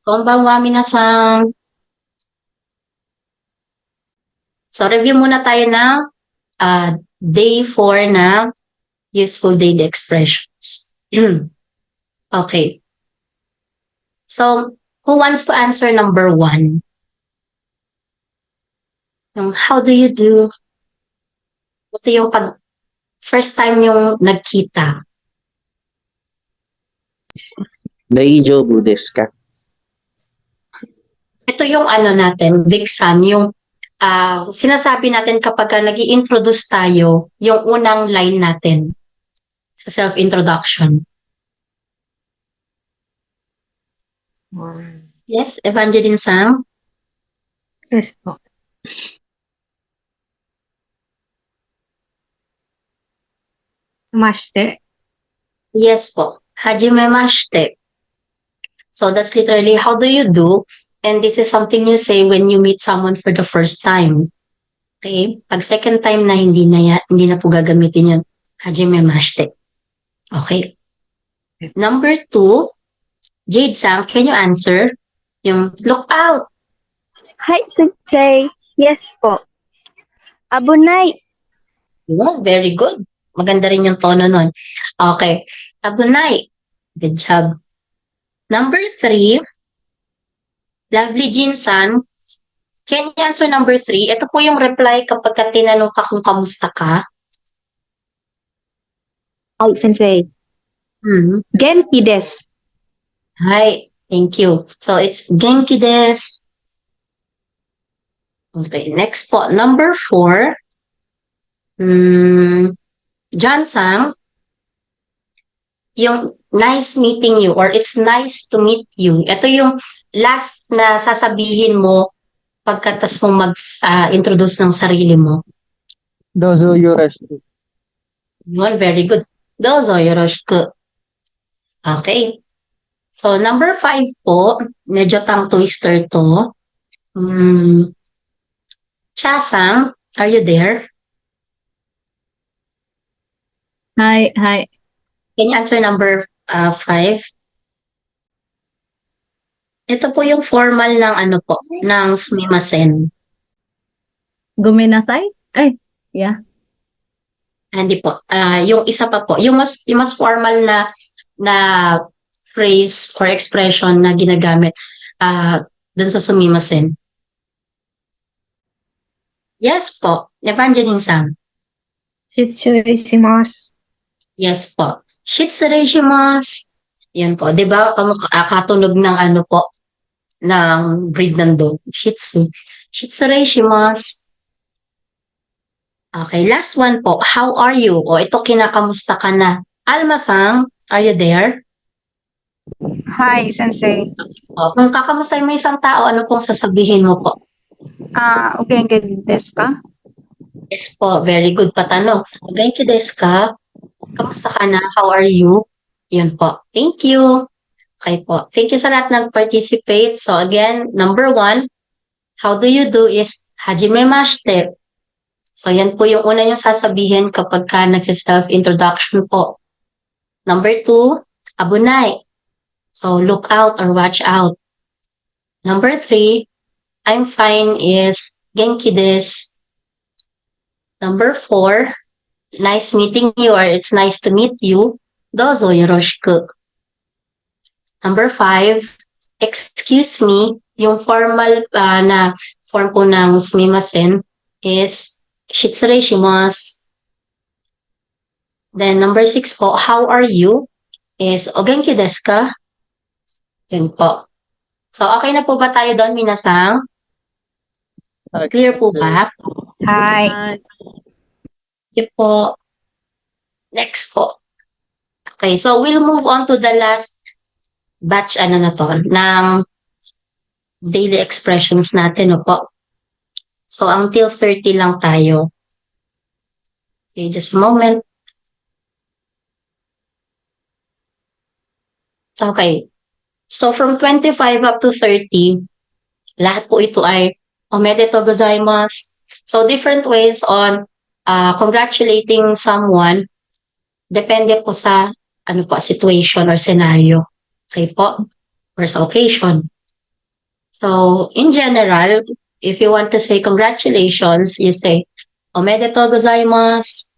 Konbanwa minasan. So, review muna tayo ng day 4 na useful daily expressions. Okay. So, who wants to answer number 1? Yung how do you do? Ito yung first time yung nagkita. Daijoubu desu ka? Ito yung natin, Vixan, yung sinasabi natin kapag nag-i-introduce tayo, yung unang line natin sa self-introduction. Yes, Evangeline Sang? Yes po. Mashite. Yes po. Hajimemashite. So that's literally how do you do? And this is something you say when you meet someone for the first time. Okay? Pag second time na hindi na po gagamitin yun. Hajimemashite. Okay. Number 2, Jade Sang, can you answer? Yung look out. Hi, Sensei. Yes po. Abunay. Yun, very good. Maganda rin yung tono nun. Okay. Abunay. Good job. Number 3, Lovely Jin-san, can you answer number 3? Ito po yung reply kapag tinanong ka kung kamusta ka. Hi, Sensei. Genki desu. Hi, thank you. So it's genki desu. Okay, next po. Number 4, John-san, yung nice meeting you or it's nice to meet you. Ito yung last na sasabihin mo pagkatas mo mag-introduce ng sarili mo. Dozo yoroshiku. Yun, very good. Dozo yoroshiku. Okay. So, number 5 po, medyo tongue twister to. Cha-sang, are you there? Hi. Can you answer number 5? Ito po yung formal ng ng sumimasen. Gomenasai? Ay, yeah. Hindi po. Yung isa pa po, yung mas formal na phrase or expression na ginagamit dun sa sumimasen. Yes po. Evangeline Sam. Shitsurisimasu. Yes po. Shitsureishimasu. Yan po. Di ba? Katunog ng po, ng breed ng dog. Shih Tzu. Shitsureishimasu. Okay, last one po. How are you? O ito, kinakamusta ka na. Alma-sang, are you there? Hi, Sensei. O, kung kakamustahin mo isang tao, ano pong sasabihin mo po? Ugenki desu ka? Yes po, very good patanong. Genki desu ka? Kamusta ka na? How are you? Yun po. Thank you. Okay po. Thank you sa lahat nag-participate. So again, number 1, how do you do is hajimemashite. So yan po yung una yung sasabihin kapag ka nagsi-self-introduction po. Number 2, abunay. So look out or watch out. Number 3, I'm fine is genki desu. Number 4, nice meeting you or it's nice to meet you. Dozo yoroshiku. Number 5, excuse me, yung formal na form po ng sumimasen is shitsureishimasu. Then number 6 po, how are you? Is ogenki desu ka? Yun po. So okay na po ba tayo doon, minasang? Clear po ba? Hi. Yun po. Next po. Okay, so we'll move on to the last batch ng daily expressions natin, po. So until 30 lang tayo. Okay, just a moment. Okay. So from 25 up to 30, lahat po ito ay omedetou gozaimasu. So different ways on congratulating someone depende po sa situation or scenario. Okay po? Or sa occasion. So, in general, if you want to say congratulations, you say, omedetou gozaimasu.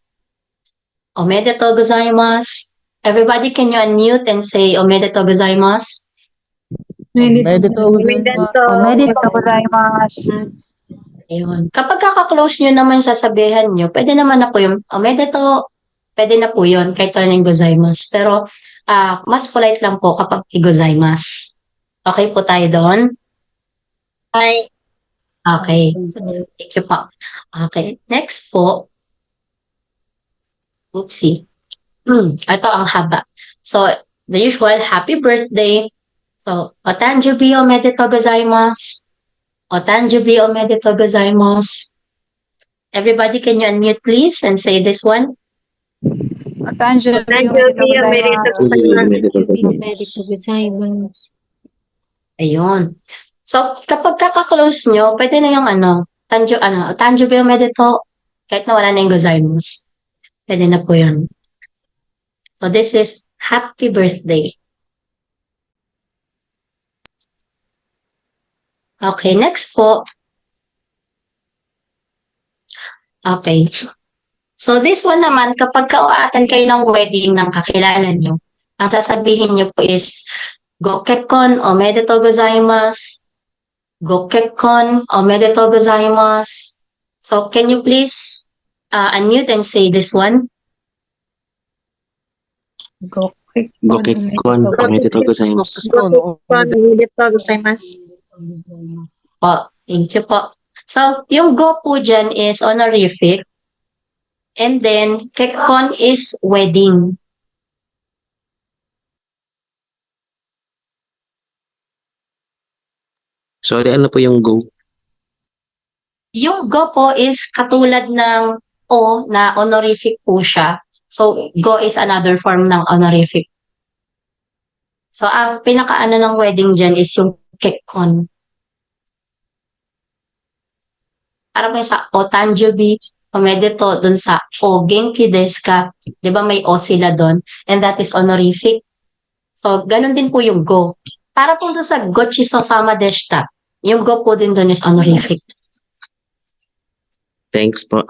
Omedetou gozaimasu. Everybody, can you unmute and say omedetou gozaimasu? Omedetou gozaimasu. Omedetou gozaimasu. Ayun. Kapag kaka-close nyo naman sasabihan nyo, pwede naman na po yung omedetou, pwede na po yun, kahit wala ng gozaimasu. Pero, mas polite lang po kapag gozaimasu. Okay po tayo doon? Hi. Okay. Thank you po. Okay. Next po. Oopsie. Ito ang haba. So, the usual happy birthday. So, otanjubi omedetou gozaimasu. Otanjubi omedetou gozaimasu. Everybody, can you unmute please and say this one? Otanjubi omedetou gozaimasu. Ayun. So, kapag kaka-close nyo, pwede na yung otanjubi omedetou, kahit na wala na yung gozaimasu. Pwede na po yun. So, this is happy birthday. Okay, next po. Okay. So, this one naman, kapag ka-attend kayo ng wedding ng kakilala nyo, ang sasabihin nyo po is, Gokekkon omedetou gozaimasu. Gokekkon omedetou gozaimasu. So, can you please unmute and say this one? Gokekkon omedetou gozaimasu. Po, thank you po. So, yung go po dyan is honorific. And then, kekkon is wedding. Sorry, ano po yung go? Yung go po is katulad ng o na honorific po siya. So, go is another form ng honorific. So, ang pinakaano ng wedding dyan is yung kekkon. Para po yung sa otanjubi, omedetou, dun sa o genki desu ka. Di ba may o sila dun? And that is honorific. So, ganun din po yung go. Para po dun sa gochiso sama deshita. Yung go po din dun is honorific. Thanks po.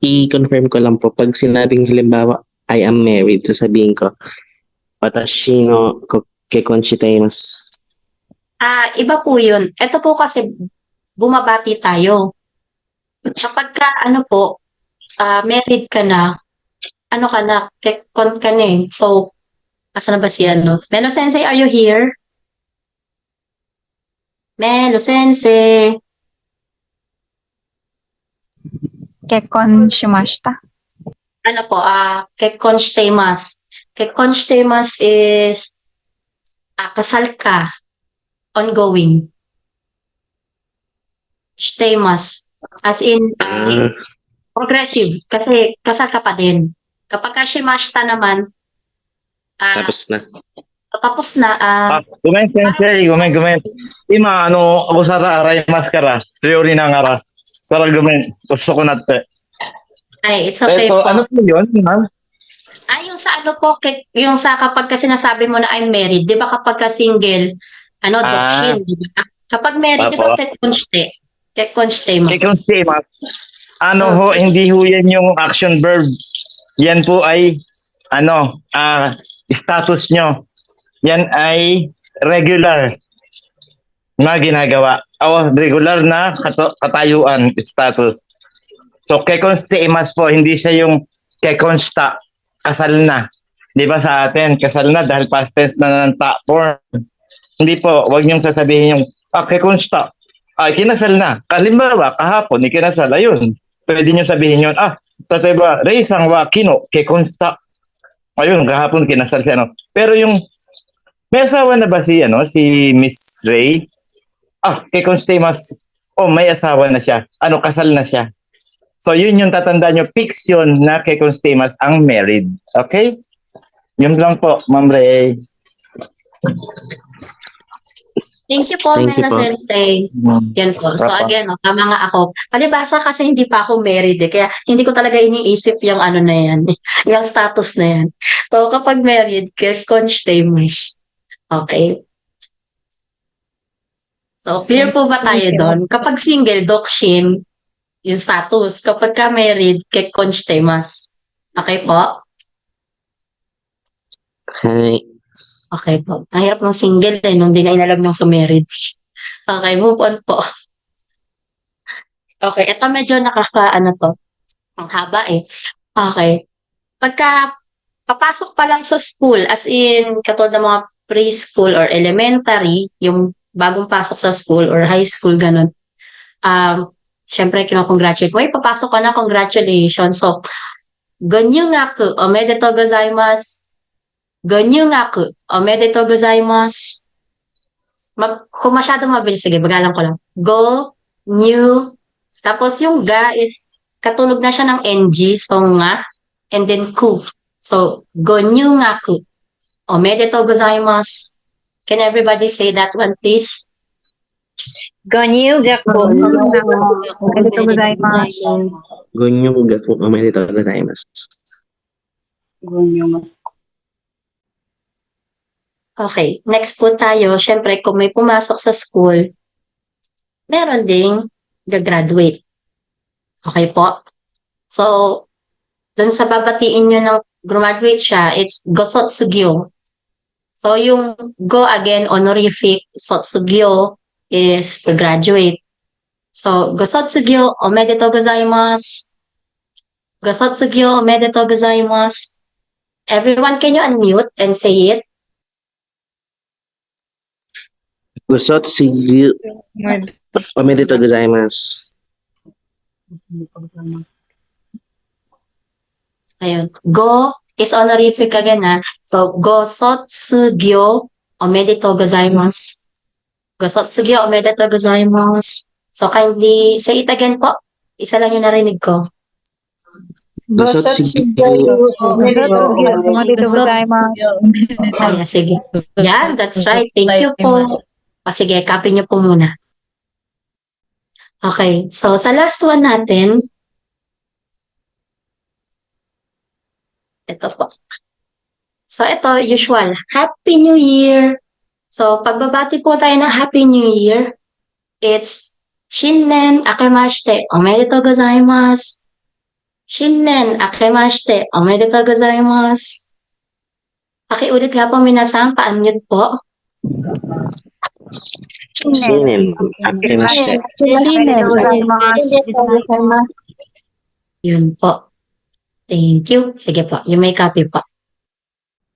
I-confirm ko lang po, pag sinabing halimbawa, I am married, sasabihin ko, watashi no kekkon shitaimasu. Iba po yun. Ito po kasi bumabati tayo. Kapag ka, married ka na, kekkon ka na eh. So, asa na ba si Melo Sensei, are you here? Melo Sensei. Kekkon shimashita. Kekkon shiteimasu. Kekkon shiteimasu is, kasal ka. Ongoing. Shiteimasu. As in, progressive. Kasi kasal ka pa din. Kapag ka shimashita naman, Tapos na. tapos na, ごめん先生、ごめんごめん。今、お皿洗いますから、料理ながら。そらごめん、遅くなって。it's okay po. Ano po yun, ma'am? Yung sa yung sa kapag ka sinasabi mo na I'm married, di ba kapag ka single, dokshin, di ba? Kapag married, di ba kekkonshite? Kekkonshite mas. Kekonshiteimasu. Hindi ho yan yung action verb. Yan po ay, status nyo. Yan ay regular na ginagawa. Regular na katayuan, status. So, kekonshiteimasu po, hindi siya yung kekonshita, kasal na. Di ba sa atin, kasal na dahil past tense na ng ta form. Hindi po, wag niyong sasabihin yung, kekonshita, kinasal na. Kalimbawa, kahapon, ikinasal, ayun. Pwede niyong sabihin yun, tatayba, Rei-san wa kino, kekonshita. Ayun, kahapon kinasal siya, Pero yung, may asawa na ba si Miss Ray? Kekonshiteimasu. May asawa na siya. Kasal na siya. So, yun yung tatandaan nyo. Fix yun na kekonshiteimasu ang married. Okay? Yun lang po, Ma'am Ray. Thank you po, Thank you Melo po. Sensei. Yan po. So Papa. again, tama nga ako. Palibasa kasi hindi pa ako married kaya hindi ko talaga iniisip yung na yan, yung status na yan. So kapag married, kekkon shiteimasu. Okay. So So, clear po ba tayo doon? Kapag single, dokshin, yung status. Kapag ka married, kekonshitemasu. Okay po? Hi. Okay po. Ang hirap ng single nung di na inalam ng married. Okay, move on po. Okay, ito medyo ano to. Ang haba eh. Okay. Pagka papasok pa lang sa school, as in, katulad ng mga preschool or elementary, yung bagong pasok sa school or high school, ganun. Syempre, kinocongratulate mo. Papasok ka na, congratulations. So, gonyungaku, omedetou gozaimasu. Gonyungaku, omedetou gozaimasu. Kung masyadong mabilis, sige, bagalan ko lang. Go, new, tapos yung ga is, katulog na siya ng NG, so nga, and then ku. So, gonyungaku, omedetou gozaimasu. Can everybody say that one, please? Gonyu gaku. Omedetou gozaimasu. Gonyong gaku omedetou gozaimasu. Okay, next po tayo. Siyempre, kung may pumasok sa school, meron ding gagraduate. Okay po? So, dun sa babatiin nyo ng graduate siya, it's gosotsugyo. So, yung go again, honorific, sotsugyo is to graduate. So, gosotsugyo, omedetou gozaimasu. Gosotsugyo, omedetou gozaimasu. Everyone, can you unmute and say it? Gosotsugu omedetou gozaimasu. Ayun. Go is honorific again ha. So, gosotsugyo omedetou gozaimasu. Gosotsugyo omedetou gozaimasu. So, kindly say it again po. Isa lang yung narinig ko. Gosotsugu Omedetou gozaimasu. Ayan, sige. Yan, that's right. Thank you po. O sige, copy nyo po muna. Okay, so sa last one natin, ito po. So ito, usual. Happy New Year! So pagbabati po tayo ng Happy New Year, it's Shinnen akemashite omedetou gozaimasu. Shinnen akemashite omedetou gozaimasu. Pakiulit nga po, minasan, pa-unmute po. Shinen akemashite. Yun po. Thank you. Sige po, you may copy po.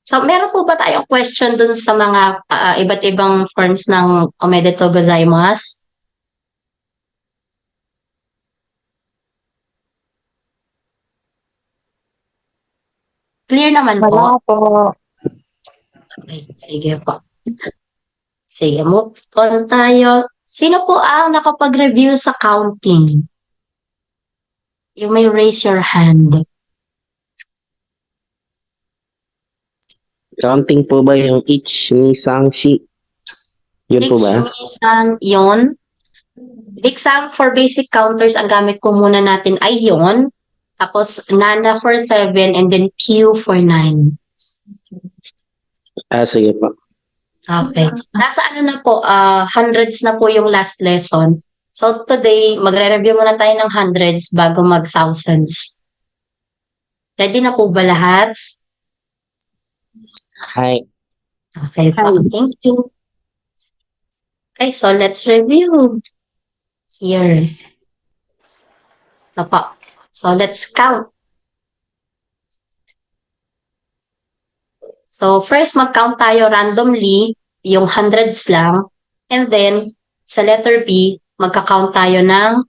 So, meron po ba tayong question dun sa mga iba't ibang forms ng omedetou gozaimasu? Clear naman po. Wala po. Okay, sige po. Sige, move on tayo. Sino po ang nakapag-review sa counting? You may raise your hand. Counting po ba yung ich, ni, sang, shi? Yun po ba? Isang yon. Exam for basic counters, ang gamit po muna natin ay yon. Tapos nana for 7 and then q for 9. Sige po. Okay. Nasa ano na po, hundreds na po yung last lesson. So today, magre-review muna tayo ng hundreds bago mag-thousands. Ready na po ba lahat? Hi. Okay po. Thank you. Okay, so let's review. Here. Ito po. So let's count. So first, mag-count tayo randomly, yung hundreds lang. And then, sa letter B, magka-count tayo ng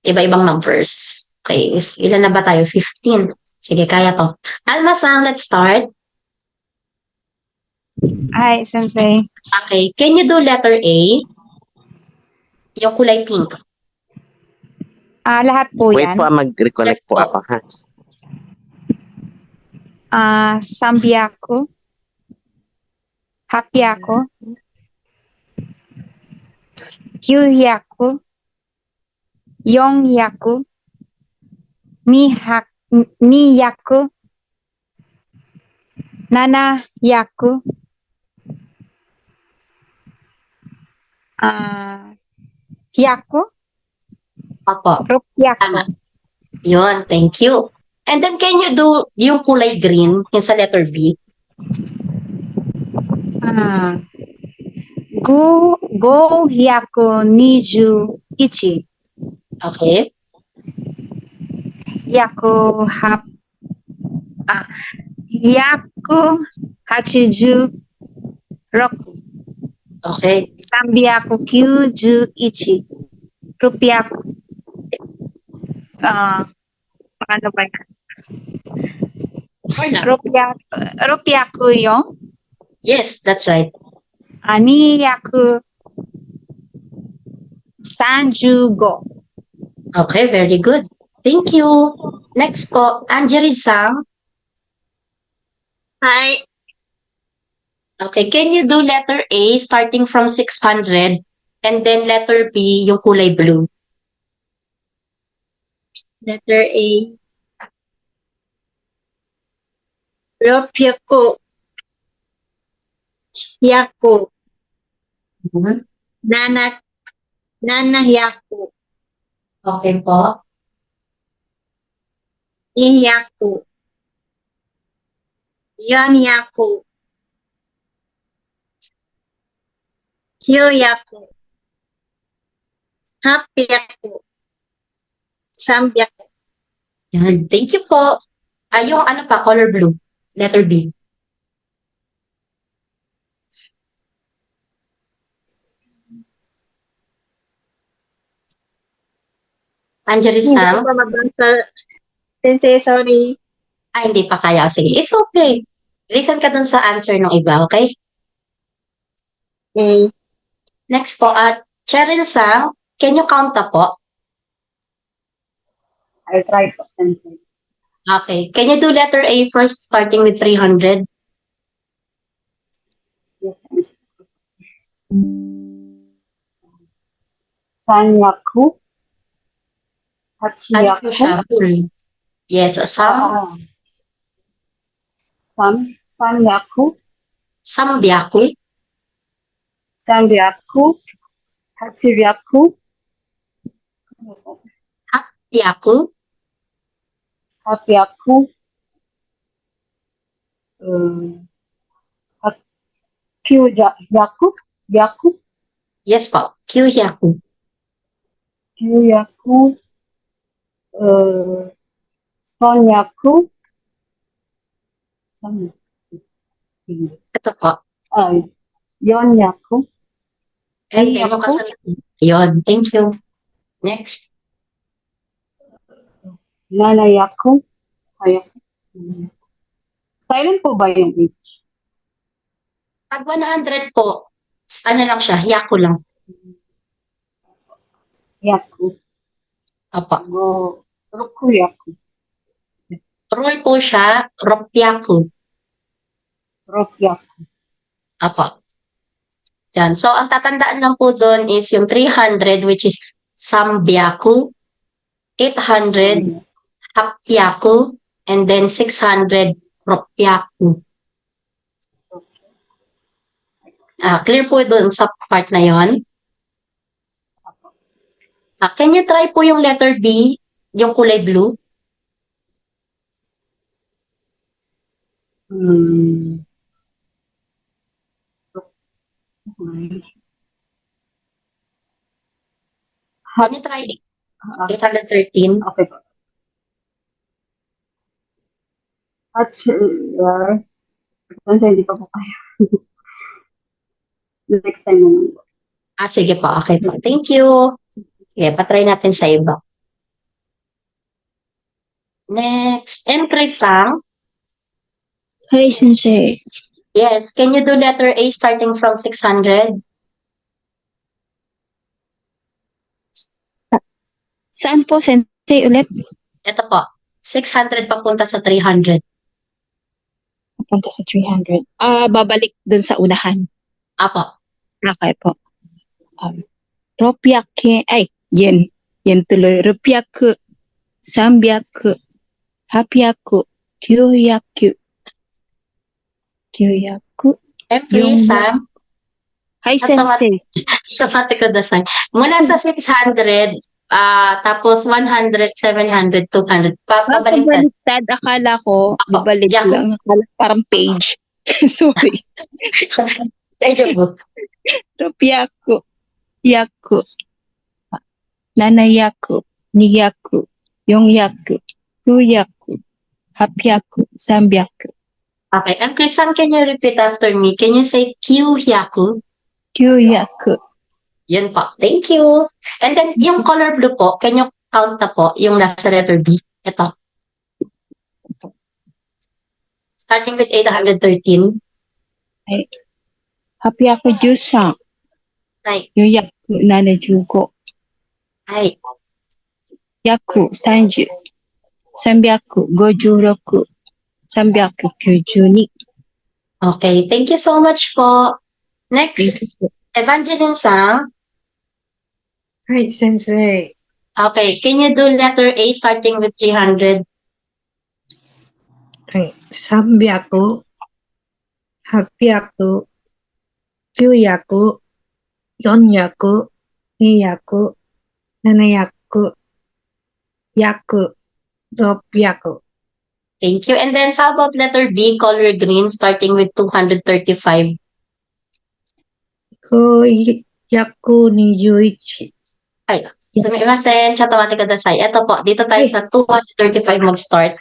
iba-ibang numbers. Okay, ilan na ba tayo? 15. Sige, kaya to. Alma-san, let's start. Hi, sensei. Okay, can you do letter A? Yung kulay pink. Lahat po Wait yan. po, mag-reconnect Yes po po. ako, ha? Sambiaku. Hapyaku. Kyuhyaku. Yongyaku. Miyaku. Nanayaku. Hyaku, Opo. Rupyaku. Tama. Yun, thank you. And then can you do yung kulay green, yung sa letter B? Go hyaku 21. Okay. Hyaku hap. Hyaku 86. Okay. 391. Rupyaku. Ano ba yan? Or not? Rupyaku 4. Yes, that's right. 235. Okay, very good. Thank you. Next po, Anjeri-san. Hi. Okay, can you do letter A starting from 600 and then letter B, yung kulay blue? Letter A. Ropyaku. Hyaku. Nana hyaku. Okay po. Ihyaku. Yonyaku. Hyoyaku. Hapyaku. Sambyaku. Yan. Thank you po. Yung ano pa, color blue. Letter B. Hindi Anjeri-san. ko pa mabasa. Sensei, sorry. Hindi pa kaya. Sige, it's okay. Listen ka dun sa answer ng iba, okay? Okay. Next po, Cheryl-san, can you count na po? I'll try po, Sensei. Okay. Can you do letter A first, starting with 300? Yes, Sensei. Sanyaku. Ano po siya? Full. Yes, Samyaku. Sambyaku, Sambyaku. Hachiryaku. Yaku, Hapyaku. Kyuyaku. Yaku. yes po, Kyuhyaku, Kyuyaku. Sonyaku. ito po. Yonyaku. And then yung Yaku. kasunod. Yun, thank you. Next. Nanayaku. Hayaku. Silent po ba yung H? Pag 100 po, ano lang siya, Yaku lang. Yaku. Opo. Rokuyaku. Rule po siya, Ropyaku. Rokyaku. Opo. Yan. So, ang tatandaan lang po doon is yung 300, which is Sambyaku, 800, Hapyaku, and then 600, Ropyaku. Clear po doon sa part na yon. Can you try po yung letter B, yung kulay blue? Can you try 813? Okay po. At hindi pa po kaya. Next time naman po. Sige po. Okay po. Thank you. Sige, patry natin sa iba. Next, M. Krisang. Hi, Sensei. Yes, can you do letter A starting from 600? Saan po, Sensei, ulit? Ito po. 600 papunta sa 300. Papunta sa 300. Babalik dun sa unahan. Apo. Okay po. Ropyaku, yen. Yen tuloy. Ropyaku, sambyaku, hapyaku, kyuyaku. Kyuyaku. M. Krisang. Hi, Automatic. Sensei. Automatic dasay. Mula sa 600, tapos 100, 700, 200, pabaliktad. Pabaliktad. Akala ko, Apo, babalik Yaku. lang. Akala parang page. Sorry. Medyo Rupiaku. Yaku. Nanayaku. Niyaku. Yongyaku. Yuyaku. Hapyaku. Sambyaku. Okay. And Chrisan, can you repeat after me? Can you say Q Hyaku? Kyuyaku. Yun po. Thank you. And then, yung color blue po, can you count na po yung nasa letter B? Ito. Starting with 813. Hapyaku Jusan. Right. Yuyaku 75. Ay. Yaku 30. 356. 392. Okay. Thank you so much po. Next, Evangeline Sang. Hi, Sensei. Okay. Can you do letter A starting with 300? はい。300、800、900、400、200、700、約、600。Thank you. And then how about letter B, color green, starting with 235? 521。Ay, sumimasen,ちょっと待ってください. Ito po, dito tayo sa 235 mag-start.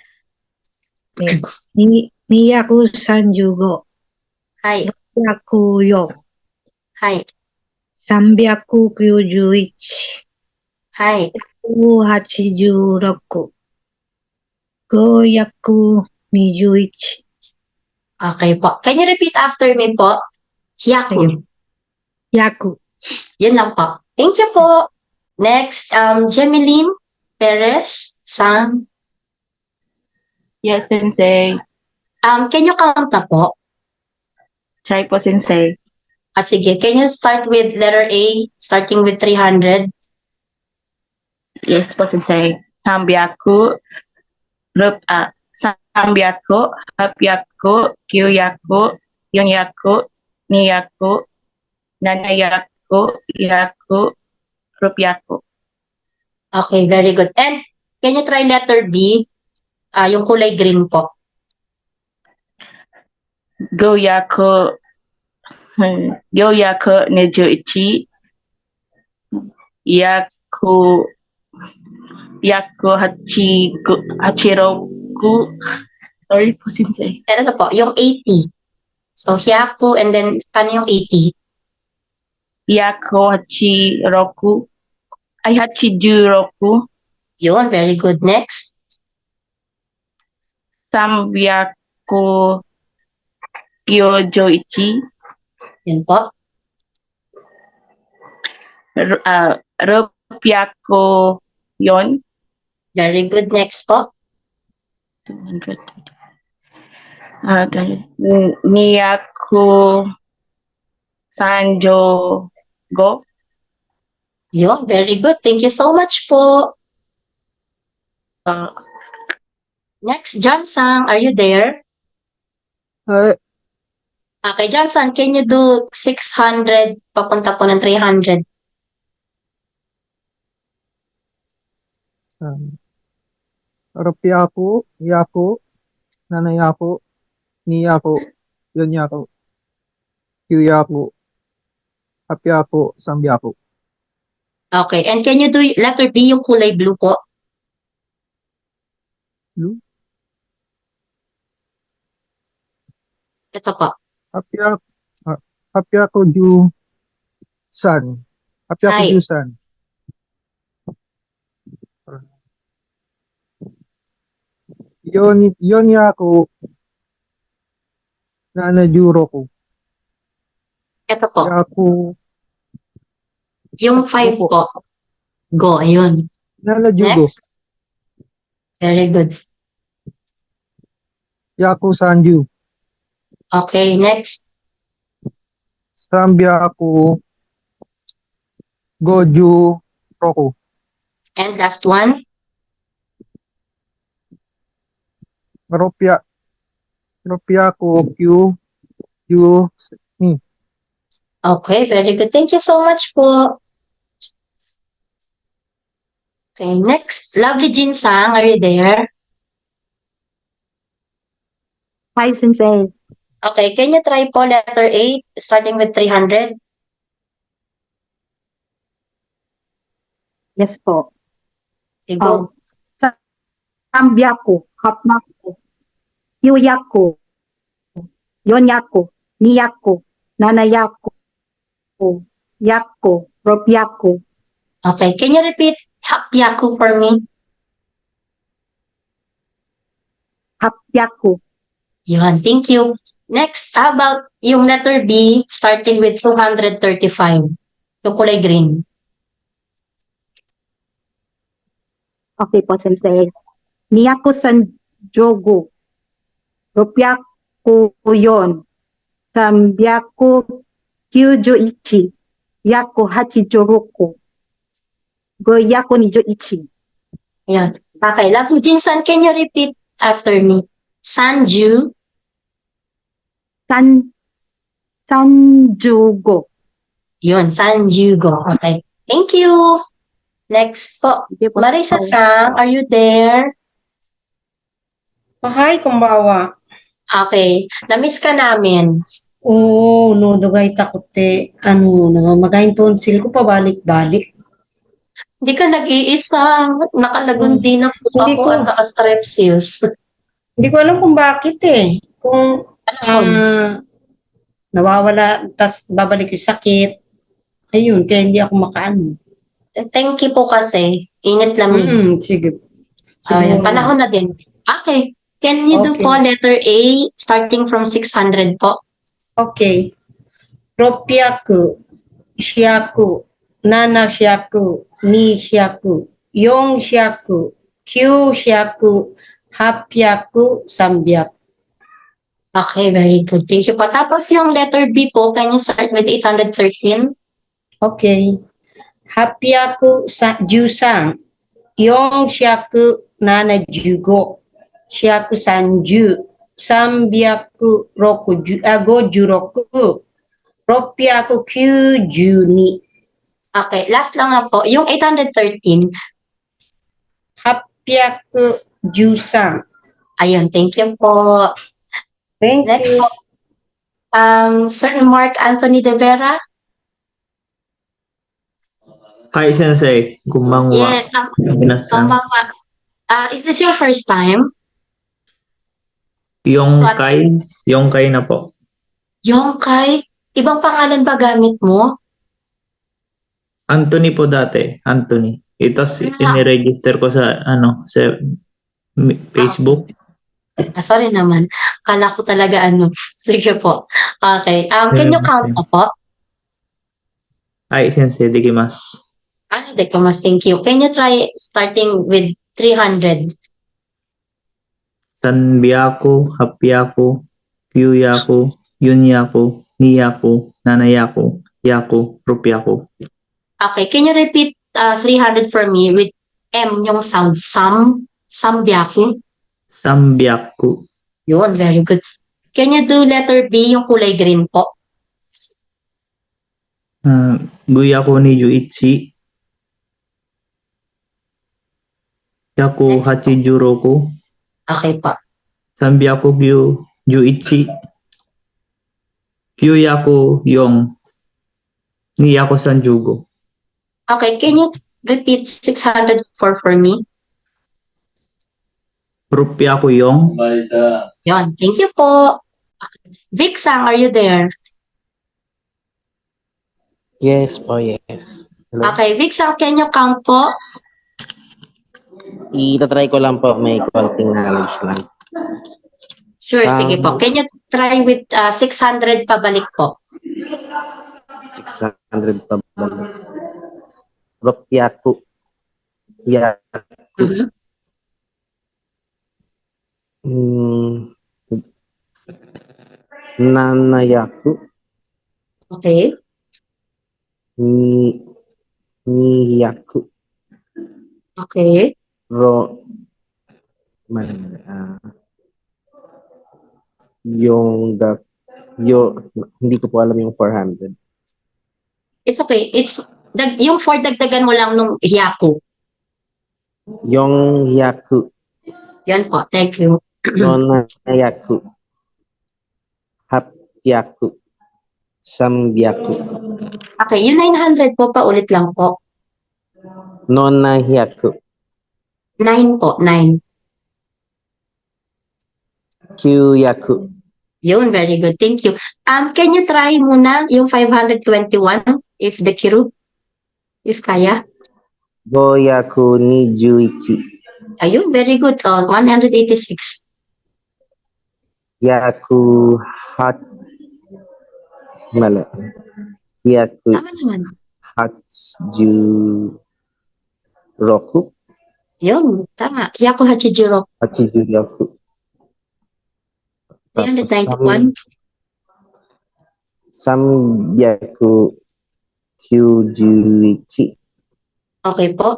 235、はい。 104、はい。 391、はい。 586、521。 Okay po. Can you repeat after me po? Hyaku. 約。 Yun lang po. Thank you po. Next, Jemeline Perez Sang. Yes, Sensei. Can you count na po? Try po, Sensei. Sige. Can you start with letter A, starting with 300? Yes po, Sensei. Sambyaku, Sambyaku, Hapyaku, Kyuyaku, Yongyaku, Niyaku, Nanayaku, Yaku, Rupyaku. Okay, very good. And can you try letter B? Yung kulay green po. Goyaku, Goyaku 21, Yaku, Hachiroku. Sorry po, Sensei. And ito po, yung 80. So, Hyaku and then, paano yung 80? Yaku Hachiroku. Ay, Hachijuroku. Yun, very good. Next. Sambyaku Kyojoichi. Yun po. Rupyaku yon. Very good. Next po. 200. Niyaku Sanjo Go. Yun, very good. Thank you so much po. Next, Johnson, are you there? Okay, Johnson, can you do 600 papunta po ng 300? Rupiaku, Yaku, Nanayaku, Niyaku, Yonyaku, Kyuyaku, Hapyaku, Sambyaku. Okay, and can you do letter B, yung kulay blue po? Blue? Ito po. Hapyaku Ju-san. Hapyaku Hi. Ju-san. Yonyaku, Nanajuroku. Ito po. Yaku, Yung 5 Opo. po. Go, ayun. Nanajugo. Next. Very good. Yaku Sanju. Okay, next. Sambyaku, Goju Roku. And last one. Rupiaku Q, Yu, ni. Okay, very good. Thank you so much po. Okay, next, Lovely Jinsang, are you there? Hi, Sensei. Okay, can you try po letter A, starting with 300? Yes po. Okay, go. Sambiaku, hapnaku, yuyaku, yonyaku, niyaku, nanayaku, yaku, ropyaku, Okay, can you repeat hapyaku for me? hapyaku. Yun, thank you. Next, how about yung letter B, starting with 235? Yung kulay green. Okay po, Sensei. Niyaku sanjogo, ropyaku yon, sambiaku kyujuichi, yaku hachijoroku, goyaku nijuichi. Yan. Okay, Lovely Jinsan, can you repeat after me? Sanju, Sanjugo. yun, Sanjugo. Okay, thank you. Next po, Sige po. Marisa-san, are you there? Hi, kumbawa. Okay, na-miss ka namin. Oo, no, dugay takot namamagayin tonsil ko pabalik-balik. Hindi ka nag-iisa. Nakalagundi na po Hindi ako ko. at naka-strepsils. Hindi ko alam kung bakit eh. Kung Ano? nawawala, tas babalik yung sakit. Ayun, kaya hindi ako makaano. Thank you po kasi. Init lamig. Sige. Ayan, panahon na din. Okay. Can you do Okay. po letter A starting from 600 po? Okay. Ropyaku, shiaku, nanasyaku, nisyaku, yongsyaku, kyusyaku, hapyaku, sambyak. Okay, very good. Thank you po. Tapos yung letter B po, can you start with 813? Okay. Hapyaku jusang, yongsyaku, nanajugo, syaku sanju, sambyaku gojuroku, ropyaku kyujuni. Okay, last lang na po. Yung 813, Hapyaku jusang. ayun, thank you po. Thank Next you. po. Sir Mark Anthony De Vera? Hi, Sensei. Konbanwa. Yes, Minasan. konbanwa. Is this your first time? Yongkai na po. Yongkai? Ibang pangalan ba gamit mo? Anthony po dati. Anthony. Ito iniregister ko sa Facebook. Sorry naman. Kala ko talaga Sige po. Okay. Can you count na po? Hi, Sensei. Dikimasu. Dekomas, thank you. Can you try starting with 300? Sanbiyaku, hapyaku, kyuyaku, yunyaku, niyaku, nanayaku, yaku, rupyaku. Okay. Can you repeat 300 for me with M yung sound? Sambyaku? Sambyaku. Yun, very good. Can you do letter B yung kulay green po? Guyaku ni juichi. Yaku Next. hachijuroku. Okay po. Sambyaku juichi. Kyuyaku yong. Niyaku sanjugo. Okay. Can you repeat 604 for me? Rupyaku yong. Yun. Thank you po. Vic Sang, are you there? Yes po, yes. Hello? Okay. Vic Sang, can you count po? Itatry ko lang po, may konting knowledge lang. Sure, Sang. sige po. Can you try with 600 pabalik po? 600 pa ba? Rupyaku. Yaku. Nanayaku. Okay. Niyaku. Okay. Hindi ko po alam yung 400. It's okay. Yung 4 dagdagan mo lang nung hyaku. Yung yaku. Yan po. Thank you. Non yaku. Hapyaku. Sambyaku. Okay, yung 900 po, paulit lang po. Non yaku. 9 po, 9. Kyu-yaku. Yun, very good. Thank you. Can you try muna yung 521 if the kiru? If kaya? Goyaku ni 11. Ayun, very good. 186. Yaku hat. Mali. Yaku Tama naman. haju roku. Yun, tama. Hyaku Hachijiro. Hachijuryoku. 391. Sambyaku kyujuichi. Okay po.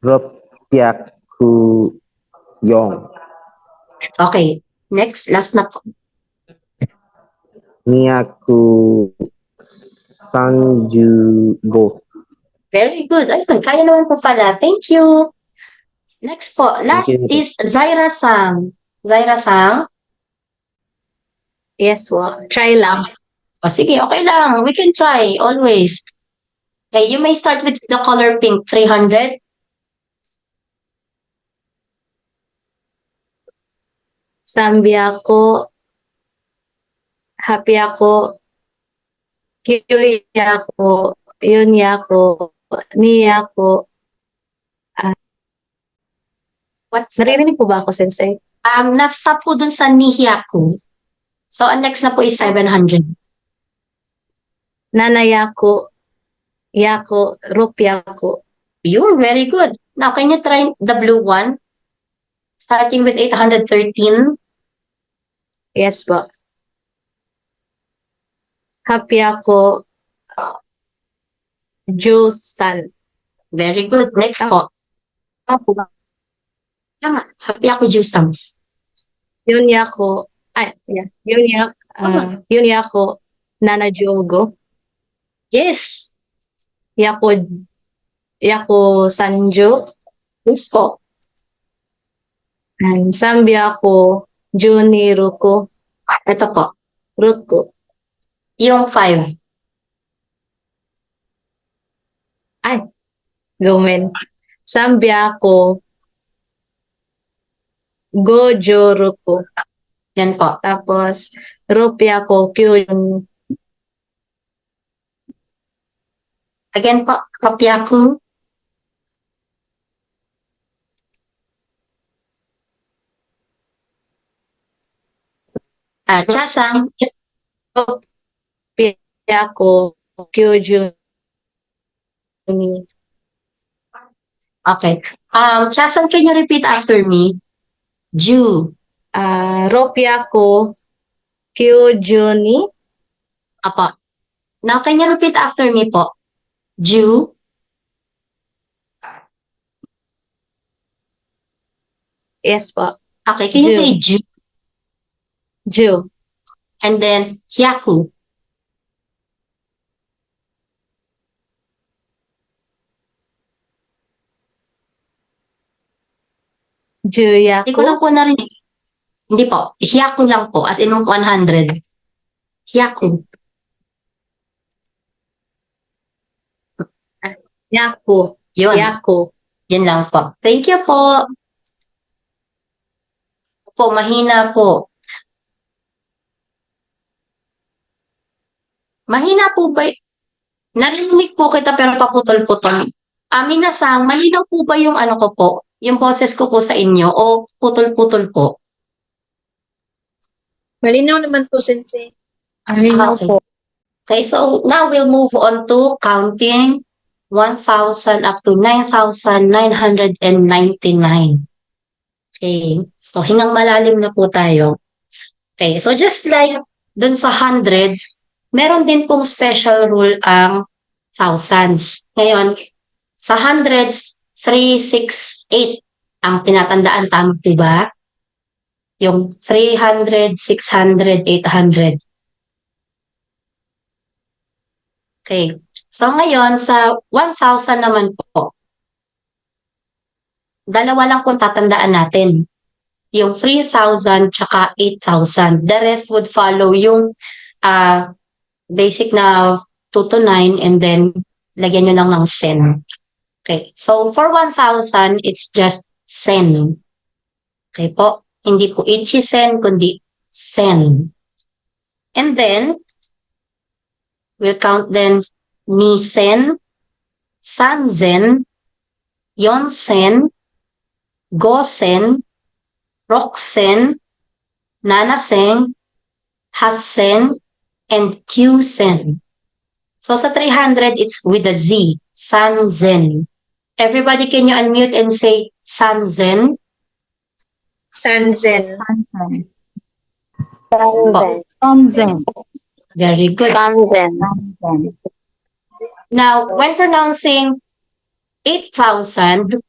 Ropyaku yong. Okay. Next, last na po. Miyaku sanjugo. Very good. Ayun, kaya naman po pala. Thank you. Next po. Last you. is Zaira-san. Zaira-san. Yes po. Try lang. O sige, okay lang. We can try. Always. Okay, you may start with the color pink. 300. Sambi ako. Happy ako. Cute ako. Yun ako. Ni ako. What's Naririnig po ba ako, Sensei? na-stop po dun sa Nihiyaku. So, ang next na po is 700. Nanayako. Yako. Rupyako. Yun, very good. Now, can you try the blue one? Starting with 813. Yes po. Happy ako. Jusan. Very good. Next po. Ako ba? Tama. Happy ako, Jusam. Yun ako. Ay, yeah. Yun ako. Nanajogo. Yes. Yako sanjo. Yes po. And sambi ako. Juni ruko. Ito po. Ruko. Yung 5. Ay. Gumen. Sambi ako. Gojo ruko. Yan po. Tapos, rupya ko. Kyun. Again po. Kapyaku. Chasang. Rupya ko. Kyujun. Okay. Chasang, can you repeat after me? Ju. Rupya ko. Kyujuni. Apo. Now, can you repeat after me po? Ju. Yes po. Okay, can you Ju. say Ju? Ju. And then, Hyaku. Hindi ko lang Juyaku. po narinig. Hindi po. Hyaku lang po. As in 100. Hyaku. Yaku. Yun. Yaku. Yan lang po. Thank you po. Po, mahina po. Mahina po ba? Narinig po kita pero paputol-putol. Minasang, malinaw po ba yung ano ko po? Yung boses ko po sa inyo o putol-putol po? Malinaw naman po, Sensei. Okay. Okay, so now we'll move on to counting 1,000 up to 9,999. Okay, so hingang malalim na po tayo. Okay, so just like dun sa hundreds, meron din pong special rule ang thousands. Ngayon, sa hundreds, 3, 6, 8 ang tinatandaan. Tama po ba? Yung 300, 600, 800. Okay. So ngayon, sa 1,000 naman po, dalawa lang po tatandaan natin. Yung 3,000 tsaka 8,000. The rest would follow yung basic na 2 to 9 and then lagyan nyo lang ng sen. Okay. So for 1,000, it's just sen. Okay po. Hindi po ichi-sen, kundi sen. And then, we'll count then ni-sen, san-zen, yon-sen, go-sen, rok-sen, nana-sen, has-sen, and Q-sen. So sa 300, it's with a Z, san-zen. Everybody, can you unmute and say san-zen? Sanzen. Sanzen. Very good. Sanzen. Now, when pronouncing 8,000,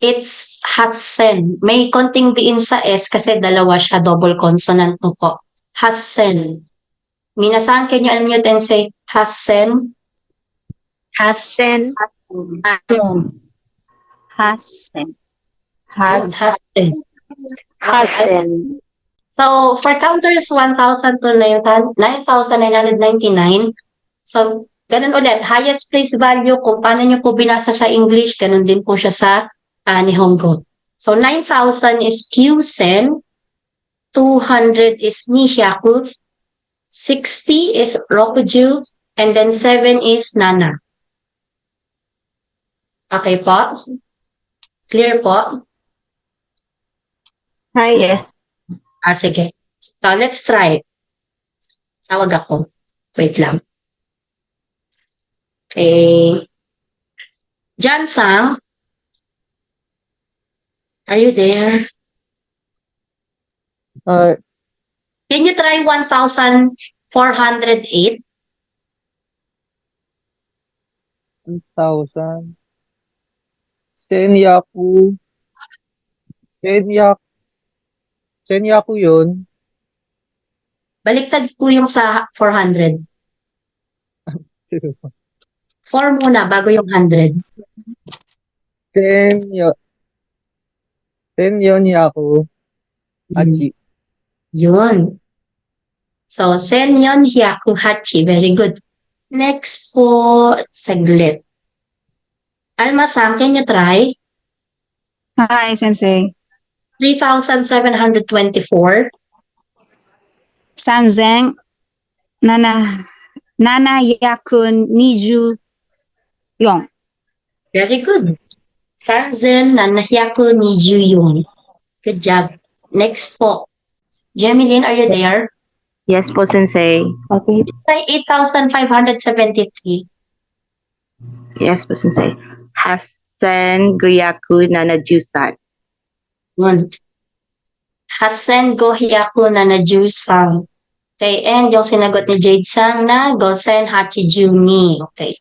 it's hasen. May konting diin sa S kasi dalawa siya, double consonant no po. Hasen. Minasan, can you unmute and say hasen? Hasen. Hasen. Hasen. Hasen. So, for counters 1,000 to 9,999, so, ganun ulit, highest place value, kung paano nyo po binasa sa English, ganun din po siya sa Nihongo. So, 9,000 is Kyusen, 200 is Nihyaku, 60 is Rokuju, and then 7 is Nana. Okay po? Clear po? Hi. Yes. Sige. So, let's try. Tawag ako. Wait lang. Okay. John-sang, are you there? Can you try 1,408? 1,000. Senyaku. Senyaku yun. Baliktad po yung sa 400. 4 muna bago yung 100. Senyaku. Hachi. Yun. So, Senyon Hyaku Hachi. Very good. Next po, saglit. Alma-san, can you try? Hi, Sensei. 3,724. Sanzen, nana yakun niju yon. Very good. Sanzen Nanahyaku Nijuyun. Good job. Next po. Jemilyn, are you there? Yes po, Sensei. Okay. Try 8,573. Yes po, Sensei. Hasen Guyaku Nanajusan. Yun. Hasen Gohyaku Nanajusang. Okay, and yung sinagot ni Jade Sang na Gosen Hachijuni. Okay.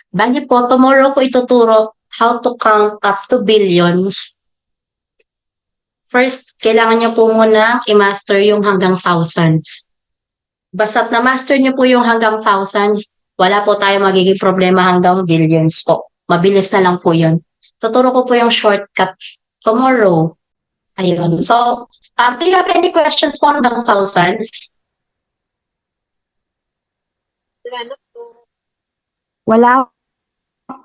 Bali po, tomorrow ko ituturo how to count up to billions. First, kailangan nyo po muna i-master yung hanggang thousands. Basta't na-master nyo po yung hanggang thousands, wala po tayo magiging problema hanggang billions po. Mabilis na lang po yun. Tuturo ko po yung shortcut tomorrow. Ayun. So, do you have any questions po hanggang thousands? Wala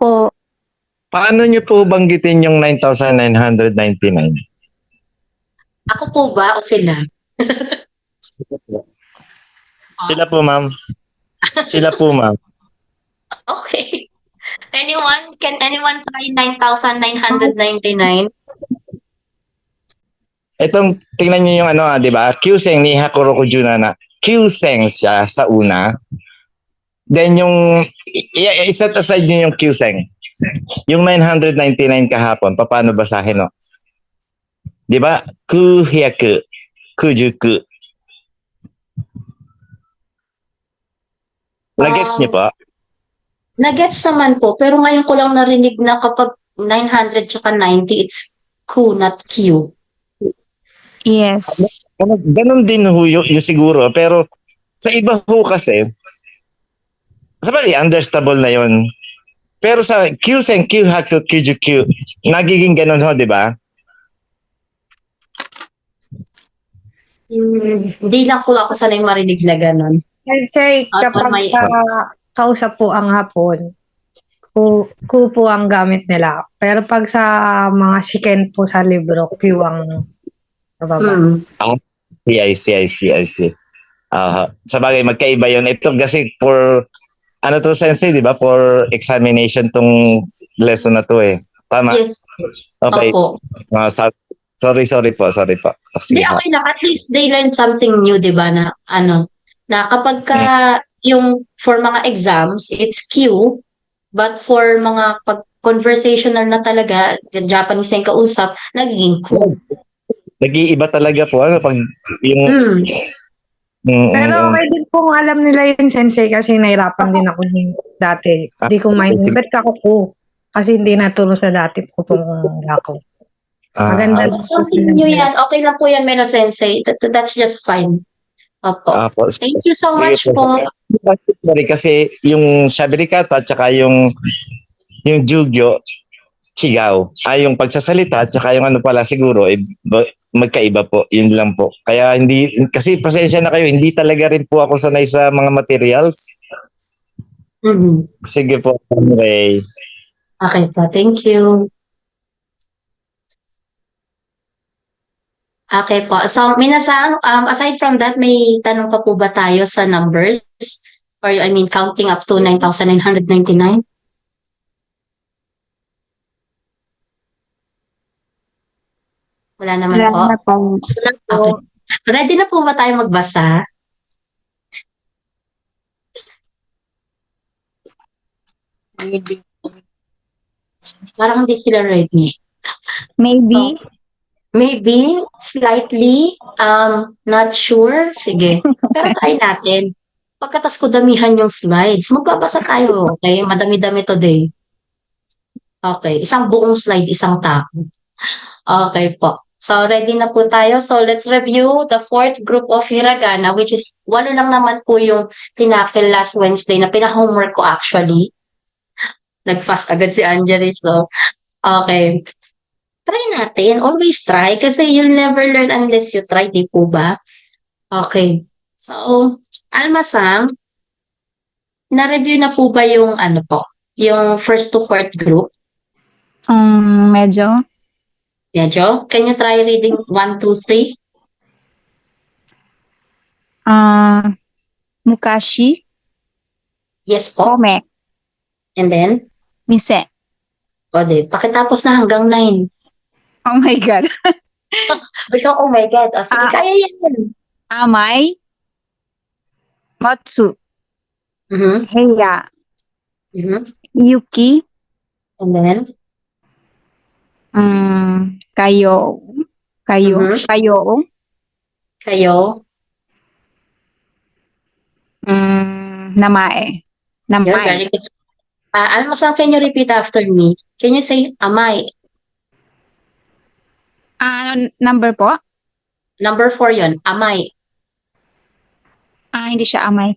po. Paano nyo po banggitin yung 9,999? Ako po ba o sila? Sila po, ma'am. Sila po, ma'am. Okay. Can anyone try 9,999? Itong, tingnan nyo yung di ba? Kyuseng ni Hakurokuju na. Kyuseng siya sa una. Then yung, iset aside nyo yung Kyuseng. Yung 999 kahapon, paano basahin, no? Di ba? Kuhyaku, kujuku. Nagets niyo po? Nagets naman po, pero ngayon ko lang narinig na kapag 900 tsaka 90, it's Q, not Q. Yes. Ganun din ho yung siguro. Pero sa iba ho kasi, sabagay, understandable na yon. Pero sa Kyusen, Kyuhaku, Kyujukyu, nagiging ganun ho, di ba? Hindi lang po ako sanay marinig na ganun. Sensei, kapag may- kausap po ang hapon, ku po ang gamit nila. Pero pag sa mga shiken po sa libro, Q ang nababasa. I see. Sabagay, magkaiba yun. Ito kasi for, ano to sensei, di ba? For examination tong lesson na to eh. Tama? Yes. Okay. Opo. Sorry po. Hindi, okay lang. At least they learned something new, di ba? Na kapag ka yung for mga exams, it's Q. But for mga conversational na talaga, Japanese yung kausap, nagiging Q. Nag-iiba talaga po. Ano, pag yung... Pero okay din po alam nila yung sensei kasi nahirapan din ako yung dati. Hindi ko maintindihan. Ba't ako ko? Kasi hindi naturo sa dati ko pong ako. Maganda. Something new yan. Okay lang po yan, Meno Sensei. That's just fine. Opo. Thank you so much po. Sorry, kasi yung Shabirikato at saka yung Jugyo, Chigaw. Yung pagsasalita at saka yung ano pala siguro, magkaiba po. Yun lang po. Kaya hindi, kasi pasensya na kayo, hindi talaga rin po ako sanay sa mga materials. Sige po, Ray. Okay po, thank you. Okay po. So, minasang, aside from that, may tanong pa po ba tayo sa numbers? Or, I mean, counting up to 9,999? Wala naman po. Wala na po. Okay. Ready na po ba tayo magbasa? Parang hindi sila ready. Maybe. Maybe, slightly, not sure. Sige. Pero try natin. Pagkatas ko damihan yung slides, magbabasa tayo, okay? Madami-dami today. Okay, isang buong slide, isang tao. Okay po. So, ready na po tayo. So, let's review the fourth group of hiragana, which is, 8 lang naman po yung tinakil last Wednesday na pina-homework ko actually. Nag-fast agad si Anjali. So, okay. Try natin. Always try kasi you'll never learn unless you try, di po ba? Okay. So, Almasang, na-review na po ba yung ano po? Yung first to fourth group? Medyo. Medyo? Can you try reading 1, 2, 3? Mukashi. Yes po. Kome. And then? Mise. O di, pakitapos na hanggang 9. Oh my God. Oh my God. O, sige, kaya yan. Amai. Matsu. Mhm. Heya. Mhm. Yuki. And then? Kayo. Mhm. Kayo. Kayo. Namae. Yun, Namae. very good. Almasang, can you repeat after me? Can you say, amay? Number po? Number 4 yun, amay. Hindi siya amay.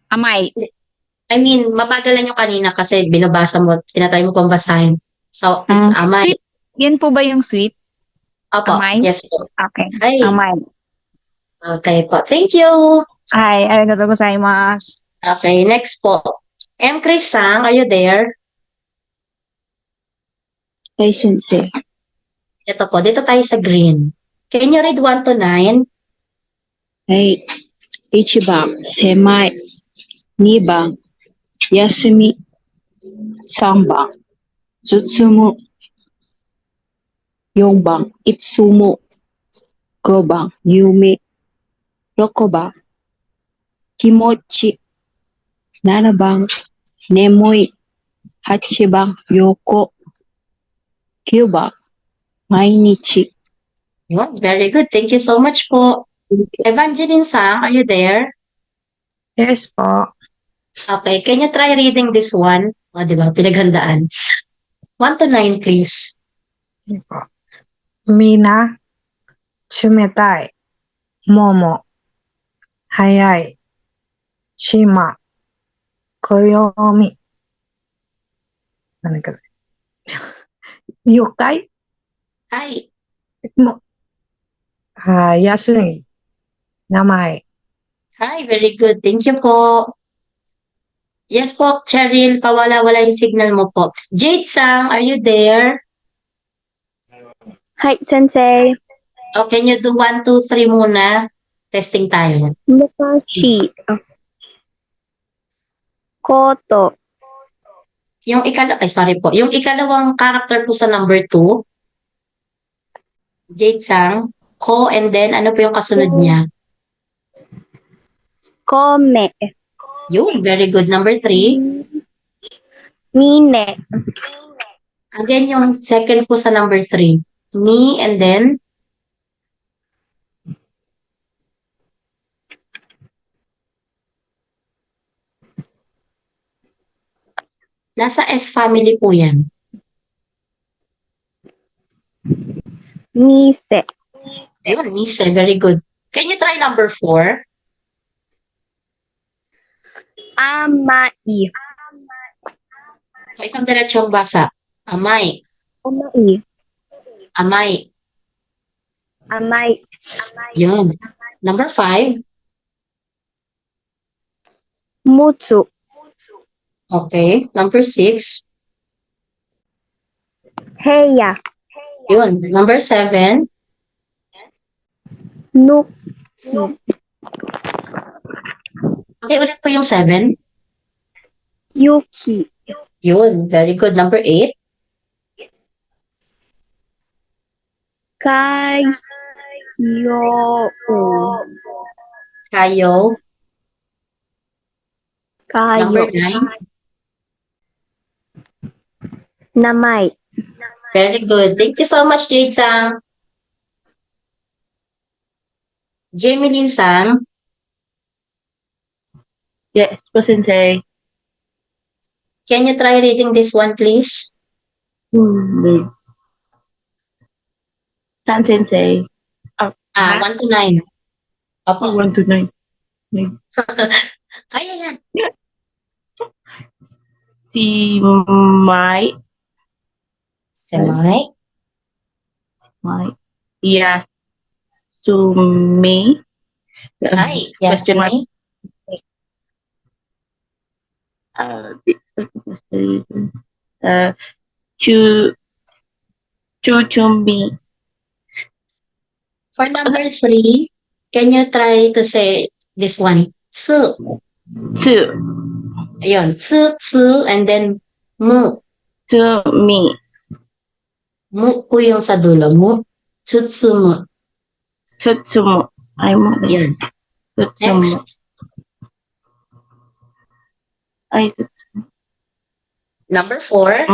Amay. I mean, mabagalan yung kanina kasi binabasa mo, tinatry mo pang basahin. So, it's amay. Sweet. Yan po ba yung sweet? Opo, amay? yes po. Okay. Ay. Amay. Okay po. Thank you. Arigatou gozaimasu. Okay, next po. M. Chris Sang, are you there? Hey, sensei. Ito po, dito tayo sa green. Can you read 1 to 9? はい。1番、狭い。2番、休み。3番、包む。4番、いつも。5番、夢。6番、気持ち。7番、眠い。8番、横。9番、毎日。 Yun, very good. Thank you so much po. Evangeline Sang, are you there? Yes po. Okay, can you try reading this one? O, di ba? Pinaghandaan. 1 to 9, please. Mina. Sumetai. Momo. Hayai. Shima. Koyomi. Ano ka? Yokai. Hi. Mo. Yasui. Namae. Hi, very good. Thank you po. Yes po, Cheryl, pawala-wala yung signal mo po. Jade Sang, are you there? Hi, Sensei. Oh, can you do 1, 2, 3 muna? Testing tayo. Mukashi. Koto. Yung sorry po. Yung ikalawang character po sa number 2, Jade Sang, ko, and then ano po yung kasunod niya? Kome. Yun, very good. Number 3, Mine. again yung second po sa number 3. Me, and then nasa S family po yan. Mise. Ayun, Mise, very good. Can you try number 4? Amai. So, isang diretsong basa. Amay. Amai. Amay. Amai. Yun. Number 5. Mutsu. Okay. Number 6. Heya. Yun. Number 7. Nuki. Okay, ulit po yung 7. Yuki. Yun. Very good. Number 8. Kayo. Kayo. Kayo. Number 9. Namai. Very good. Thank you so much, Jade Sang. Jamie Lin Sang. Yes, po, Sensei. Can you try reading this one, please? San Sensei. 1 to 9. Opo. 1 to 9. Kaya yan. Si Mai. Semay. Mai. Yasumi. Hi. Yes, Question mark. May. Chuchumi. For number 3, can you try to say this one? Tsu. Tsu. Ayun. Tsu, tsu, and then mu. Tsumi. Mu po yung sa dulo. Mu. Tsu, tsu, mu. Tsutsumu. Ay mo. Yun. Tsutsumu. Next. Ay, Number 4.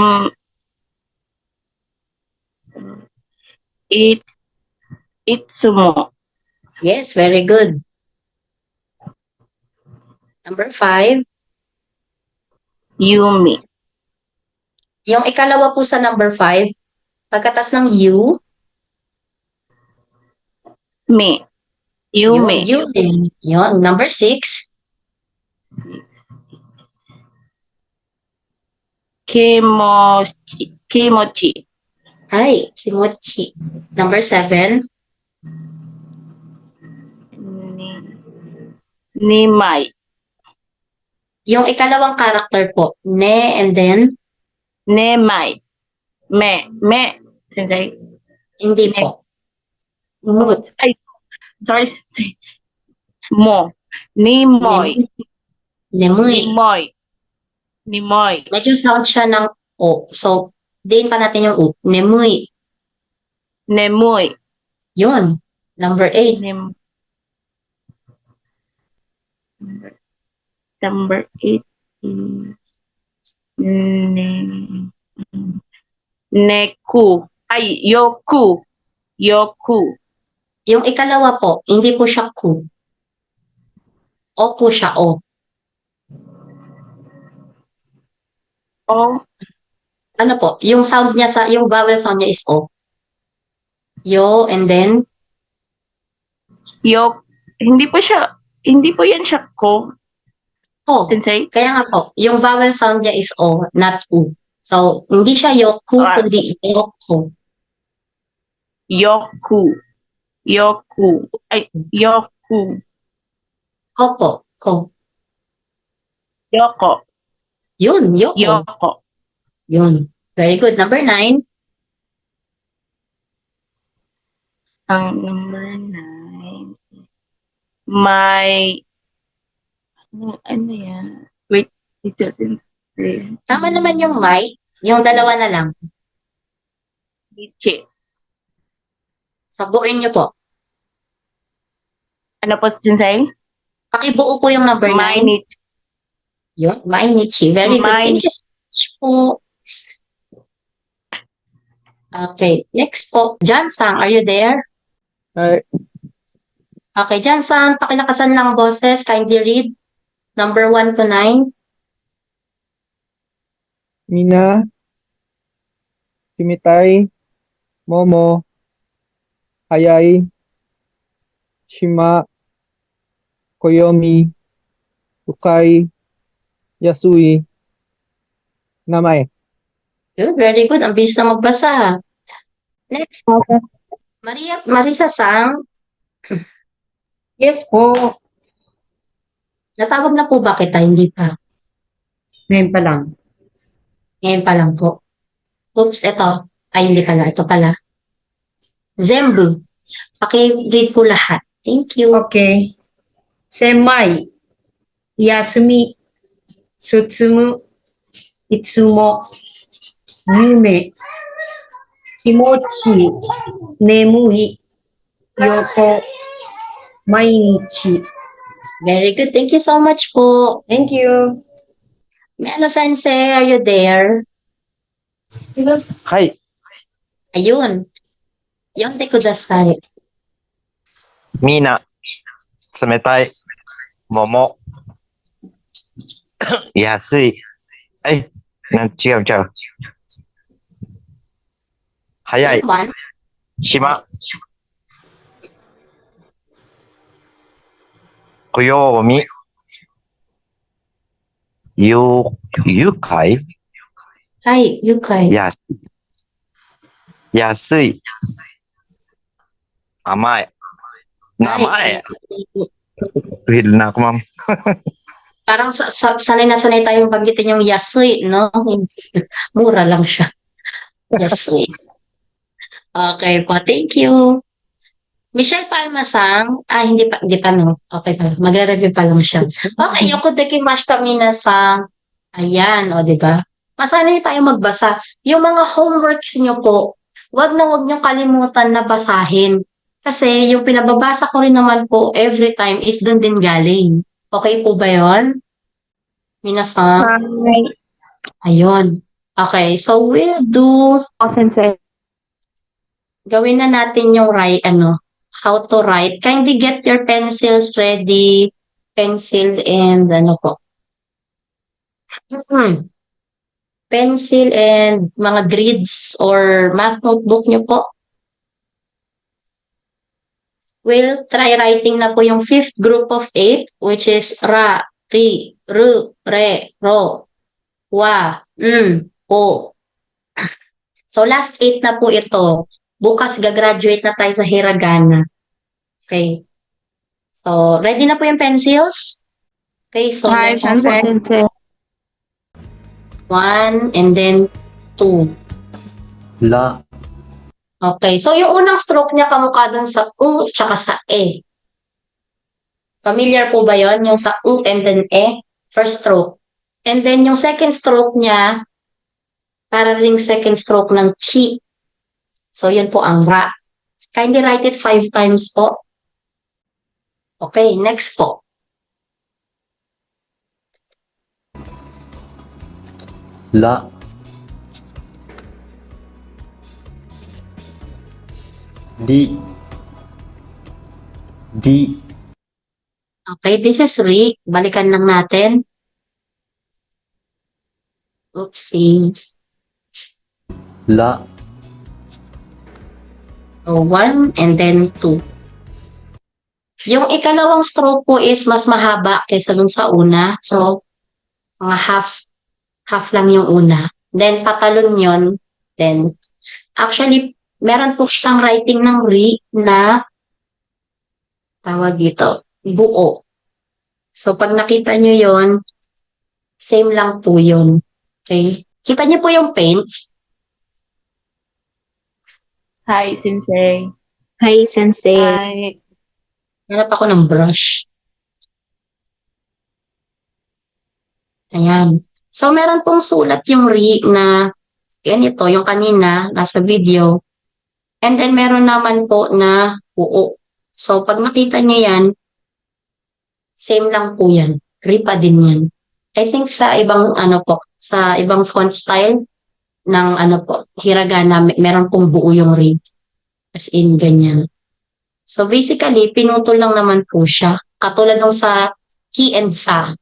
Itsumo. Yes, very good. Number 5. Yumi. Yung ikalawa po sa number 5, pagkatas ng U, Me. Yumi. Yun. Yun. Number 6. Kimochi. Hi, kimochi. Number 7. Nimai. Yung ikalawang character po, ne, and then, Nemai. Me. Sensei. hindi po. Mu. Ay, sorry, Sensei. Mo. Nimoy. Nemoy. Nimoy. Medyo sound siya ng O. So, din pa natin yung U. Nemoy. Nemoy. Yun. Number 8. Number 8 Neku. Ay, Yoku. Yung ikalawa po, hindi po siya ku. O po siya, O. O. Ano po, yung sound niya yung vowel sound niya is O. Yo, and then, Hindi po yan siya ko, O. sensei. Kaya nga po, yung vowel sound niya is O, not U. So, hindi siya yoku, Ah. kundi yoko. Yoku. Yoku. Ko po. Ko. Yoko. Yun, yoko. Yoko. Yun. Very good. Number 9. Ang number 9. My, ano yan? Wait, it doesn't say. Tama naman yung mic. Yung dalawa na lang. Ichi. Sabuin niyo po. Ano po, sensei? Pakibuo po yung number 9. Mainichi. Yun, Mainichi. Very good. Thank you so much po. Okay, next po. Jansang, are you there? Ay, Okay, Jansang, pakilakasan lang boses. Kindly read. Number 1 to 9. Mina, Kimitai, Momo, Hayai, Shima, Koyomi, Tukai, Yasui, Namae. Good, very good. Ang bilis na magbasa. Next. Marisa Sang, Yes po. natawag na po ba kita? Hindi pa. Ngayon pa lang. Ngayon pa lang po. Oops, ito. Ay, hindi pala. Ito pala. Zembu. Paki-read po lahat. Thank you. Okay. Senmai, Yasumi, Sutsumu, Itsumo, Yume, Kimochi, Nemui, Yoko, Mainichi. Very good. Thank you so much po. Thank you. Melo Sensei, are you there? Hi. Ayun. Yonde kudasai. Mina. 冷たい。桃。安い。違う。早い。 One. 島。暦。愉快。Hi, Yukai. 安い。甘い。名前。Read na ako, ma'am. Parang sanay na sanay tayong banggitin yung Yasui, no? Mura lang siya. Yasui. Okay po, thank you. Michelle Palmasang, hindi pa no. Okay pa. Magre-review pa lang siya. Okay, yoko dekimashita minasang. Ayan, o di ba? Masanay tayo magbasa. Yung mga homeworks niyo po, wag niyo kalimutan na basahin. Kasi yung pinababasa ko rin naman po every time is dun din galing. Okay po ba yun? Minasang. Ayun. Okay, so we'll do, Sensei. gawin na natin yung how to write. Kindly get your pencils ready. Pencil and po. Pencil and mga grids or math notebook nyo po. We'll try writing na po yung 5th group of 8, which is ra, ri, ru, re, ro, wa, o. So last 8 na po ito. Bukas gagraduate na tayo sa hiragana. Okay. So ready na po yung pencils? Okay, so Hi, let's Sensei. 1 and then 2. La. Okay, so yung unang stroke niya kamukha dun sa U tsaka sa E. Familiar po ba yon yung sa U and then E? First stroke. And then yung second stroke niya, para ring second stroke ng chi. So yun po ang ra. Kindly write it 5 times po. Okay, next po. La. Di. Okay, this is re. Balikan lang natin. Oopsie. La. So 1 and then 2. Yung ikalawang stroke po is mas mahaba kaysa dun sa una. So, mga half lang yung una. Then, patalon yon. Then, actually, meron po siyang writing ng re na tawag dito, buo. So, pag nakita nyo yon, same lang po yun. Okay? Kita nyo po yung paint? Hi, Sensei. Hi, Sensei. Ay, hanap ako ng brush. Ayan. So, meron pong sulat yung re na ganito, yung kanina, nasa video. And then, meron naman po na buo. So, pag nakita nyo yan, same lang po yan. Re pa din yan. I think sa ibang, sa ibang font style ng, hiragana, meron pong buo yung re. As in, ganyan. So, basically, pinutol lang naman po siya. Katulad ng sa ki and sa.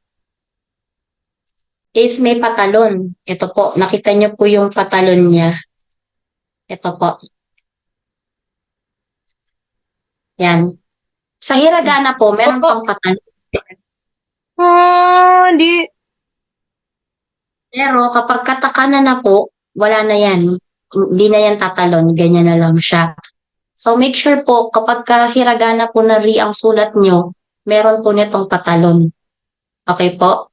Is may patalon. Ito po, nakita niyo po yung patalon niya. Ito po. Yan. Sa hiragana po, meron pang patalon. Hindi. Pero kapag katakana na po, wala na yan. Hindi na yan tatalon. Ganyan na lang siya. So, make sure po, kapag hiragana po na ri ang sulat nyo, meron po nitong patalon. Okay po?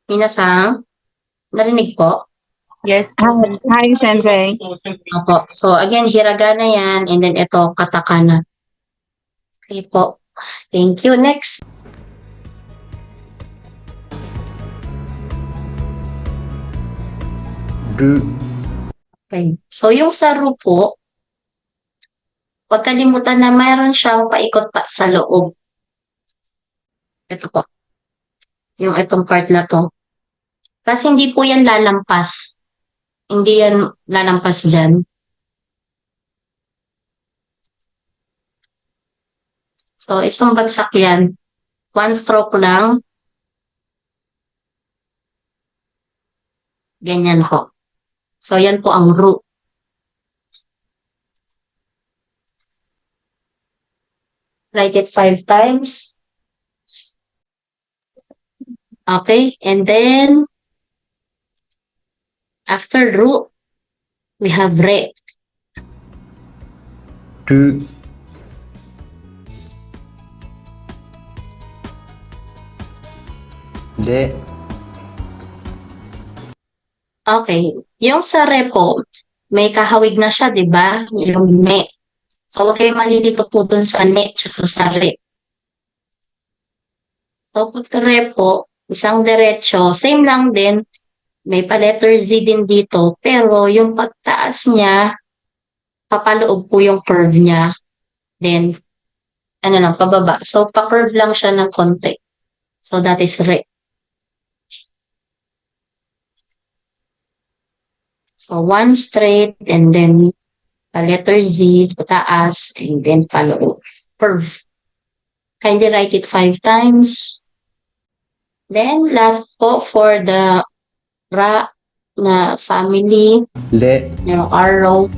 Minasang, narinig po? Yes. Hi, Sensei. Opo. So, again, hiragana yan, and then ito, katakana. Okay po. Thank you. Next. Okay. So, yung saru po, huwag kalimutan na mayroon siyang paikot pa sa loob. Ito po. Yung itong part na to. Kasi hindi po yan lalampas. Hindi yan lalampas dyan. So, isang bagsak yan. One stroke lang. Ganyan po. So, yan po ang root. Write it 5 times. Okay, and then, after root, we have re. De. Okay, yung sa re po, may kahawig na siya, di ba? Yung ne. So, huwag kayo malilito po dun sa ne tsaka sa re. So, pag re po, isang diretso, same lang din. May pa letter Z din dito, pero yung pagtaas niya, papaloob po yung curve niya. Then, pababa. So, pa-curve lang siya ng konti. So, that is re. So, one straight, and then pa letter Z, pataas, and then paloob. Curve. Kindly write it 5 times. Then, last po for the ra na family, Le. yung arrow,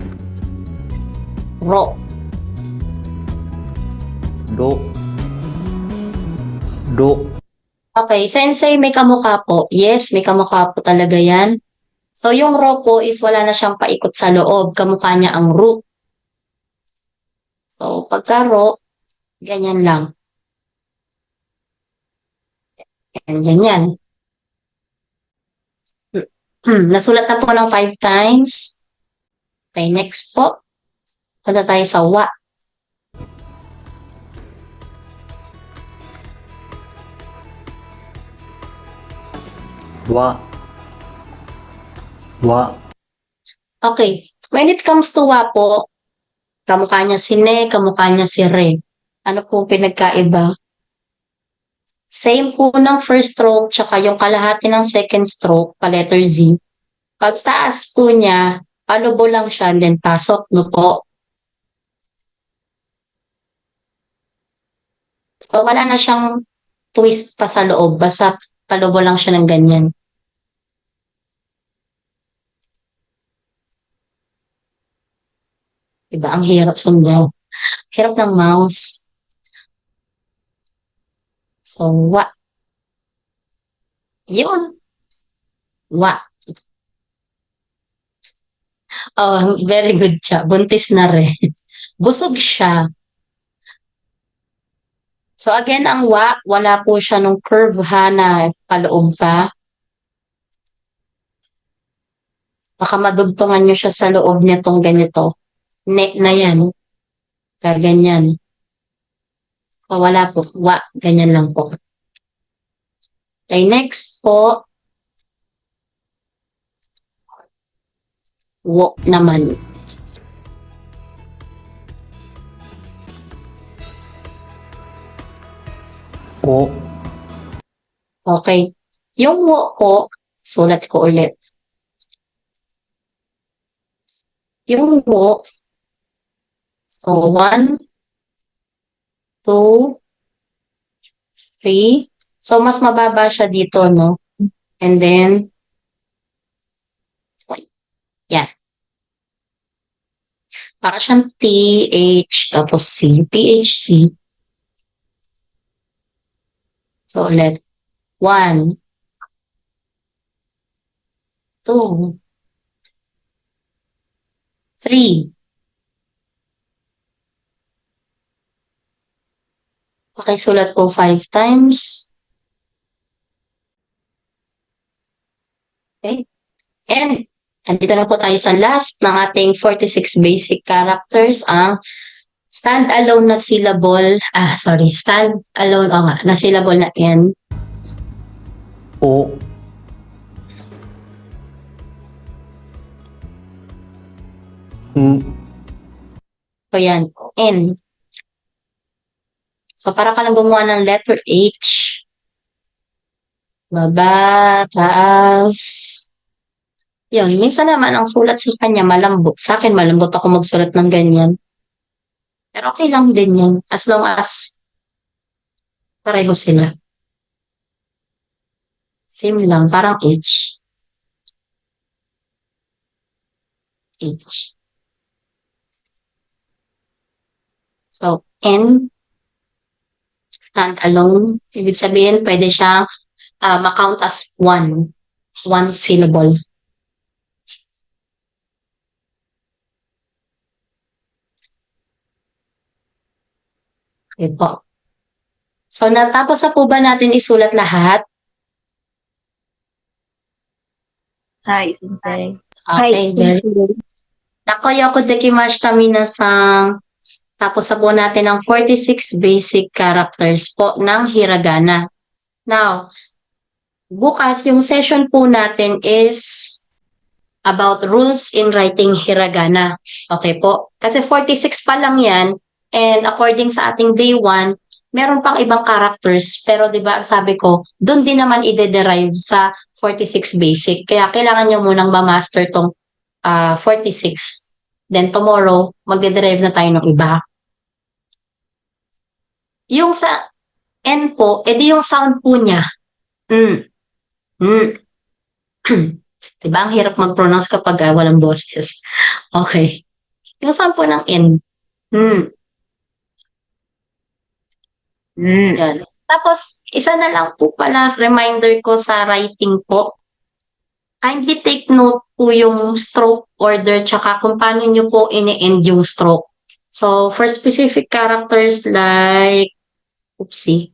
ro. Do. Do. Okay, Sensei, may kamukha po. Yes, may kamukha po talaga yan. So, yung ro po is wala na siyang paikot sa loob. Kamukha niya ang root. So, pagka ro, ganyan lang. And ganyan. Nasulat na po ng 5 times. Okay, next po. Punta tayo sa wa. Wa. Wa. Okay, when it comes to wa po, kamukha niya si ne, kamukha niya si re. Ano po pinagkaiba? Same po ng first stroke, tsaka yung kalahati ng second stroke, pa letter Z. Pagtaas po niya, palubo lang siya, and then pasok, no po. So, wala na siyang twist pa sa loob, basta palubo lang siya ng ganyan. Diba? Ang hirap sundan. Hirap ng mouse. So, wa. Yun. Wa. Oh, very good siya. Buntis na rin. Busog siya. So again, ang wa, wala po siya nung curve ha na paloob pa. Baka madugtungan nyo siya sa loob nitong ganito. Ne na yan. Kaganyan. So wala po. Wa, ganyan lang po. Okay, next po. Wo naman. Po. Okay. Yung wo po, sulat ko ulit. Yung wo, so 1, 2, 3. So, mas mababa siya dito, no? And then, yan. Para siyang TH, tapos C, THC. So, ulit. 1, 2, 3. Okay, sulat po 5 times. Okay. And, andito na po tayo sa last ng ating 46 basic characters, ang stand-alone na syllable, stand-alone, na syllable na yan. Po. So, yan. N. So, para ka lang gumawa ng letter H. Baba, taas. Yun. Minsan naman, ang sulat sa kanya malambot. Sa akin, malambot ako magsulat ng ganyan. Pero okay lang din yan. As long as pareho sila. Same lang. Parang H. H. So, N, stand alone. Ibig sabihin, pwede siyang ma-count as one syllable. Okay po. So, natapos na po ba natin isulat lahat? Hi, Sensei. Okay, very good. Nakoyoko dekimashita minasan. Tapos na po natin ang 46 basic characters po ng hiragana. Now, bukas yung session po natin is about rules in writing hiragana. Okay po? Kasi 46 pa lang yan, and according sa ating day 1, meron pang ibang characters, pero 'di ba sabi ko, doon din naman ide-derive sa 46 basic. Kaya kailangan nyo munang ma-master tong 46. Then tomorrow, magde-derive na tayo ng iba. Yung sa N po, edi yung sound po niya. Diba? Ang hirap mag-pronounce kapag walang boses. Okay. Yung sound po ng N. Yan. Tapos, isa na lang po pala reminder ko sa writing po. Kindly take note po yung stroke order tsaka kung paano nyo po ini-end yung stroke. So, for specific characters like, oopsie,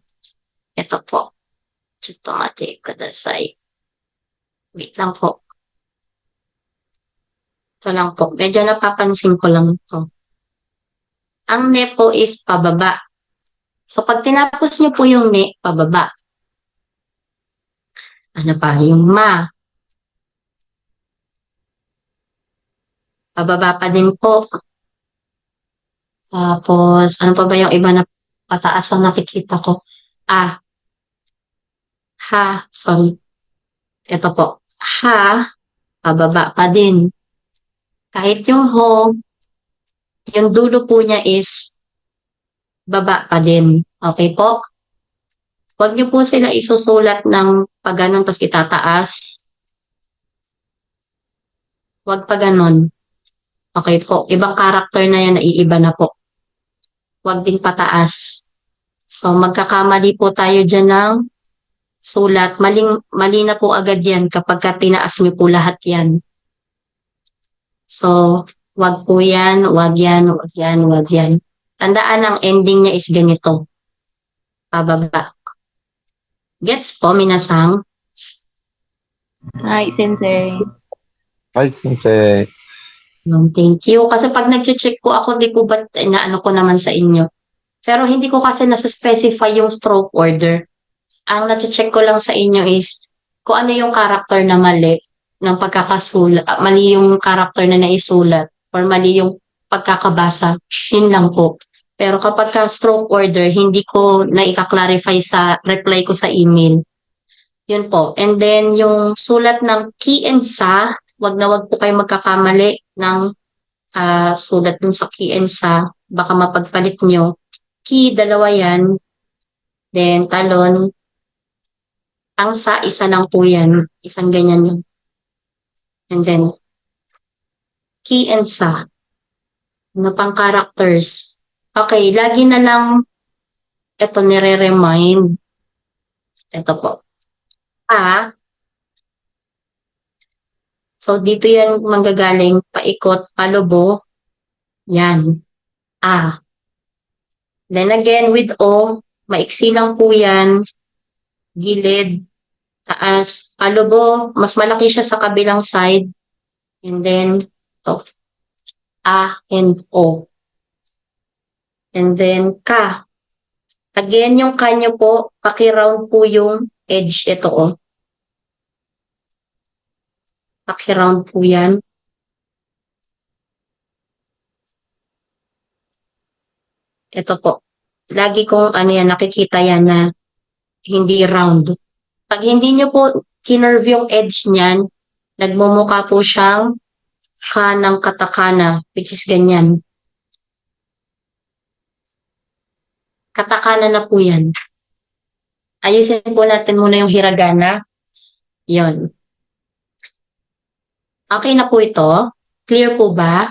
ito po. Chutomate kudasai. Wait lang po. Ito lang po. Medyo napapansin ko lang ito. Ang ne po is pababa. So, pag tinapos nyo po yung ne, pababa. Ano pa? Yung ma. Pababa pa din po. Tapos, ano pa ba yung iba na pataas ang nakikita ko? Ha, sorry. Ito po. Ha, pababa pa din. Kahit yung ho, yung dulo po niya is baba pa din. Okay po? Huwag niyo po sila isusulat ng pag ganon tapos itataas. Huwag pa ganon. Okay po. Ibang character na yan, naiiba na po. Huwag din pataas. So, magkakamali po tayo dyan ng sulat. Mali na po agad yan kapag tinaas niyo po lahat yan. So, wag po yan, wag yan, wag yan, wag yan. Tandaan ang ending niya is ganito. Pababa. Gets po, minasang? Hi, Sensei. Ay, sensei. Thank you. Kasi pag nag-check po ako, di po ba inaano ko naman sa inyo. Pero hindi ko kasi nasa-specify yung stroke order. Ang na-check ko lang sa inyo is kung ano yung character na mali ng pagkakasulat, mali yung character na naisulat or mali yung pagkakabasa. Yun lang po. Pero kapag ka stroke order, hindi ko na-clarify sa reply ko sa email. Yun po. And then yung sulat ng ki and sa, wag na wag po kayo magkakamali ng sulat dun sa ki and sa. Baka mapagpalit nyo. Ki, dalawa yan. Then talon. Ang sa, isa lang po yan. Isang ganyan yun. And then, ki and sa. Ano pang characters? Okay, lagi na lang ito nire-remind. Ito po. So, dito yan manggagaling paikot, palubo. Yan. Then again, with O, maiksi lang po yan. Gilid, taas, palubo, mas malaki siya sa kabilang side. And then, ito. A and O. And then, ka. Again, yung kanyo po, paki-round po yung edge. Ito, o. Paki-round po yan. Ito po. Lagi kong nakikita yan na hindi round. Pag hindi nyo po kinerve yung edge niyan, nagmumukha po siyang ka ng katakana, which is ganyan. Katakana na po yan. Ayusin po natin muna yung hiragana. Yon. Okay na po ito. Clear po ba?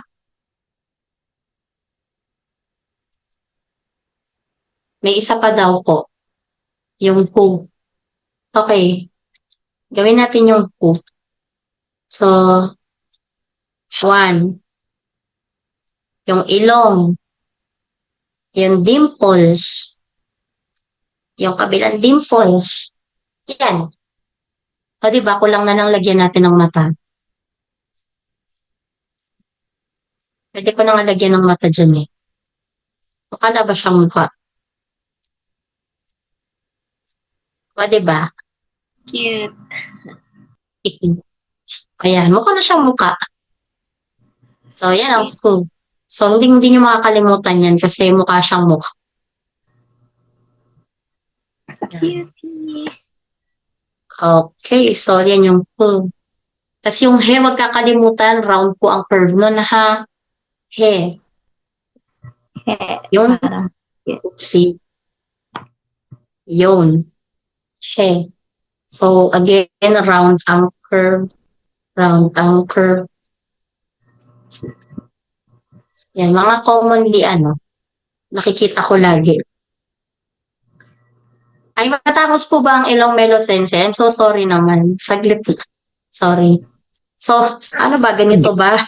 May isa pa daw po. Yung po. Okay. Gawin natin yung po. So, 1. Yung ilong. Yung dimples. Yung kabilang dimples. Yan. O diba, kulang na lang lagyan natin ng mata. Pwede ko na nga lagyan ng mata dyan eh. Mukha na ba siyang mukha? O diba? Cute. Ayan, mukha na siyang mukha. So, yan ang full. So, hindi nyo makakalimutan yan kasi mukha siyang mukha. Cutie. Okay, so yan yung full. Tapos yung he, wag kakalimutan, round po ang curve nun ha. He. Yun. Oopsie. Yun. He. So, again, round ang curve. Round ang curve. Yan, mga commonly, nakikita ko lagi. Ay, matapos po ba ang ilong Melo Sensei? I'm so sorry naman. Saglit lang. Sorry. So, ano ba? Ganito ba?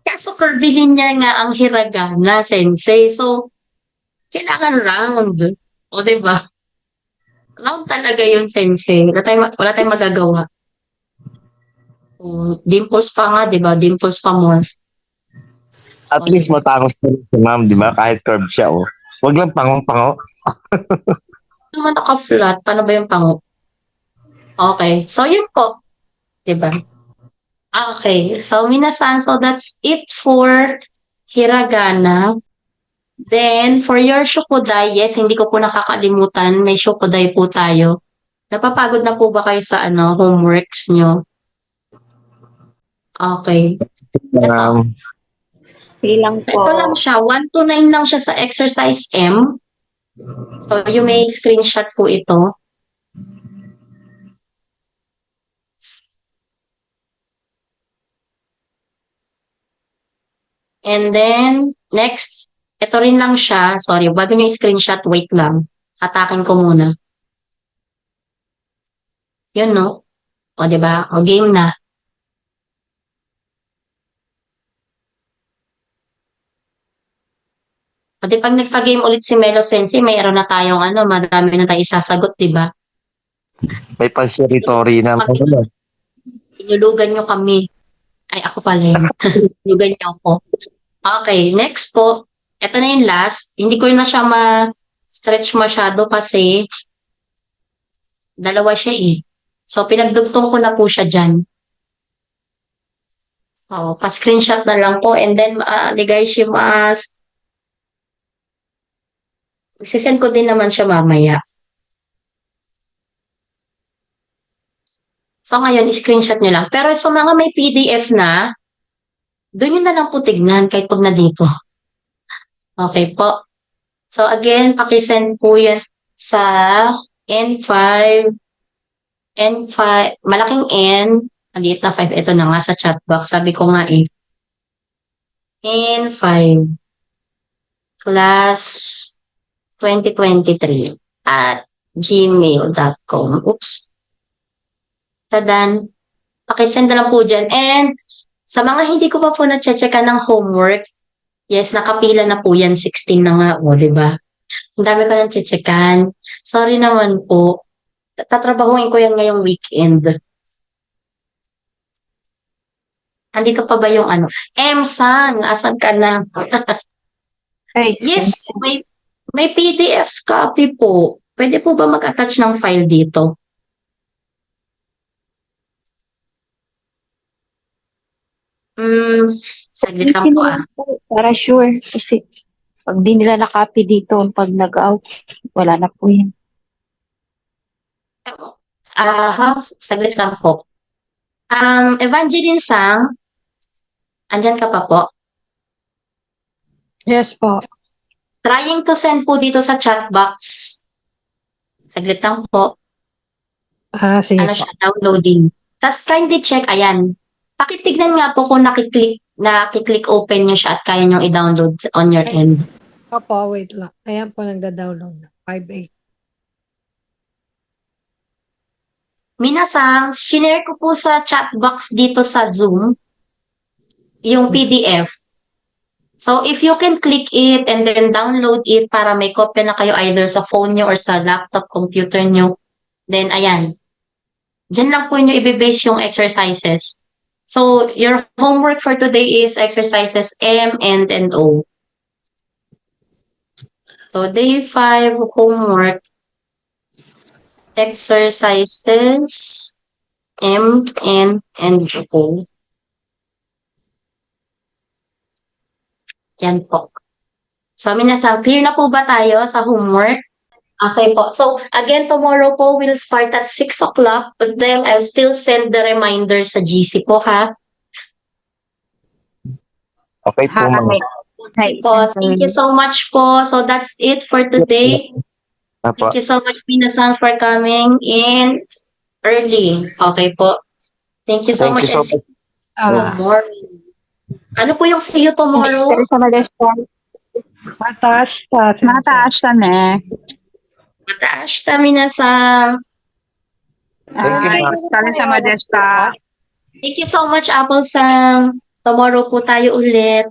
Kaso curvilinear nga ang hiragana, Sensei. So, kailangan round. O, diba? Round talaga yun, Sensei. Wala tayong magagawa. Dimples pa nga, diba? Dimples pa more. At least matangos pa rin si ma'am, di ba? Kahit curve siya, oh. Huwag lang pangong-pango. Naman naka-flat. Paano ba yung pango? Okay. So, yun po. Diba? Okay. So, minasan. So, that's it for hiragana. Then, for your shukodai, yes, hindi ko po nakakalimutan. May shukodai po tayo. Napapagod na po ba kayo sa homeworks nyo? Okay. Ilang po. Ito lang siya. 1 to 9 lang siya sa exercise M. So, you may screenshot po ito. And then, next, ito rin lang siya. Sorry, bago nyo screenshot, wait lang. Hatakin ko muna. Yun, no? O, diba? O, game na. O, di pag nagpa-game ulit si Melo Sensei, mayroon na tayong madami na tayong isasagot, diba? May pansiritory na naman. Inulugan nyo kami. Ay, ako pala yun. Inulugan nyo ako. Okay, next po. Ito na yung last. Hindi ko na siya ma-stretch masyado kasi dalawa siya eh. So, pinagdugtong ko na po siya dyan. So, pa-screenshot na lang po. And then, onegaishimasu. Isisend ko din naman siya mamaya. So, ngayon, screenshot nyo lang. Pero sa mga may PDF na, doon yun na lang po tignan kahit pag na dito. Okay po. So, again, pakisend po yan sa N5, malaking N, maliit na 5, ito na nga sa chat box. Sabi ko nga eh, N5, class 2023 at gmail.com. Oops. Tadan. Pakisend na lang po dyan. And sa mga hindi ko pa po na-checkan ng homework, yes, nakapila na po yan. 16 na nga o, diba? Ang dami ko nang checkan. Sorry naman po. Tatrabahuin ko yan ngayong weekend. Andito pa ba yung San, asan ka na? Yes, may PDF copy po. Pwede po ba mag-attach ng file dito? Saglit lang po Para sure. Kasi pag di nila nakopy dito, pag nag-out, wala na po yan. Saglit lang po. Evangeline Sang, andyan ka pa po? Yes po. Trying to send po dito sa chat box. Saglit lang po. Sige po. Siya, downloading. Tapos kindly check, ayan. Pakitignan nga po kung nakiklik open niyo siya at kaya niyong i-download on your end. Opo, wait lang. Ayan po, nagda-download na. 5.8. Minasang, shinare ko po sa chat box dito sa Zoom yung PDF. So, if you can click it and then download it para may kopya na kayo either sa phone nyo or sa laptop computer nyo, then ayan. Diyan lang po nyo i-base yung exercises. So, your homework for today is exercises M, N, and O. So, day 5 homework, exercises M, N, and O. Yan po. So, minasang, clear na po ba tayo sa homework? Okay po. So, again, tomorrow po, we'll start at 6 o'clock. But then, I'll still send the reminder sa GC po, ha? Okay po, ma'am. Okay po. Thank you so much po. So, that's it for today. Apo. Thank you so much, Minasan, for coming in early. Okay po. Thank you so much. And see you tomorrow. Ano po yung see you tomorrow? Mataas Mataas na. Mataas ta, Minasan. Thank you, ma'am. Kali sa Modesta. Thank you so much, Apple Sam. Tomorrow po tayo ulit.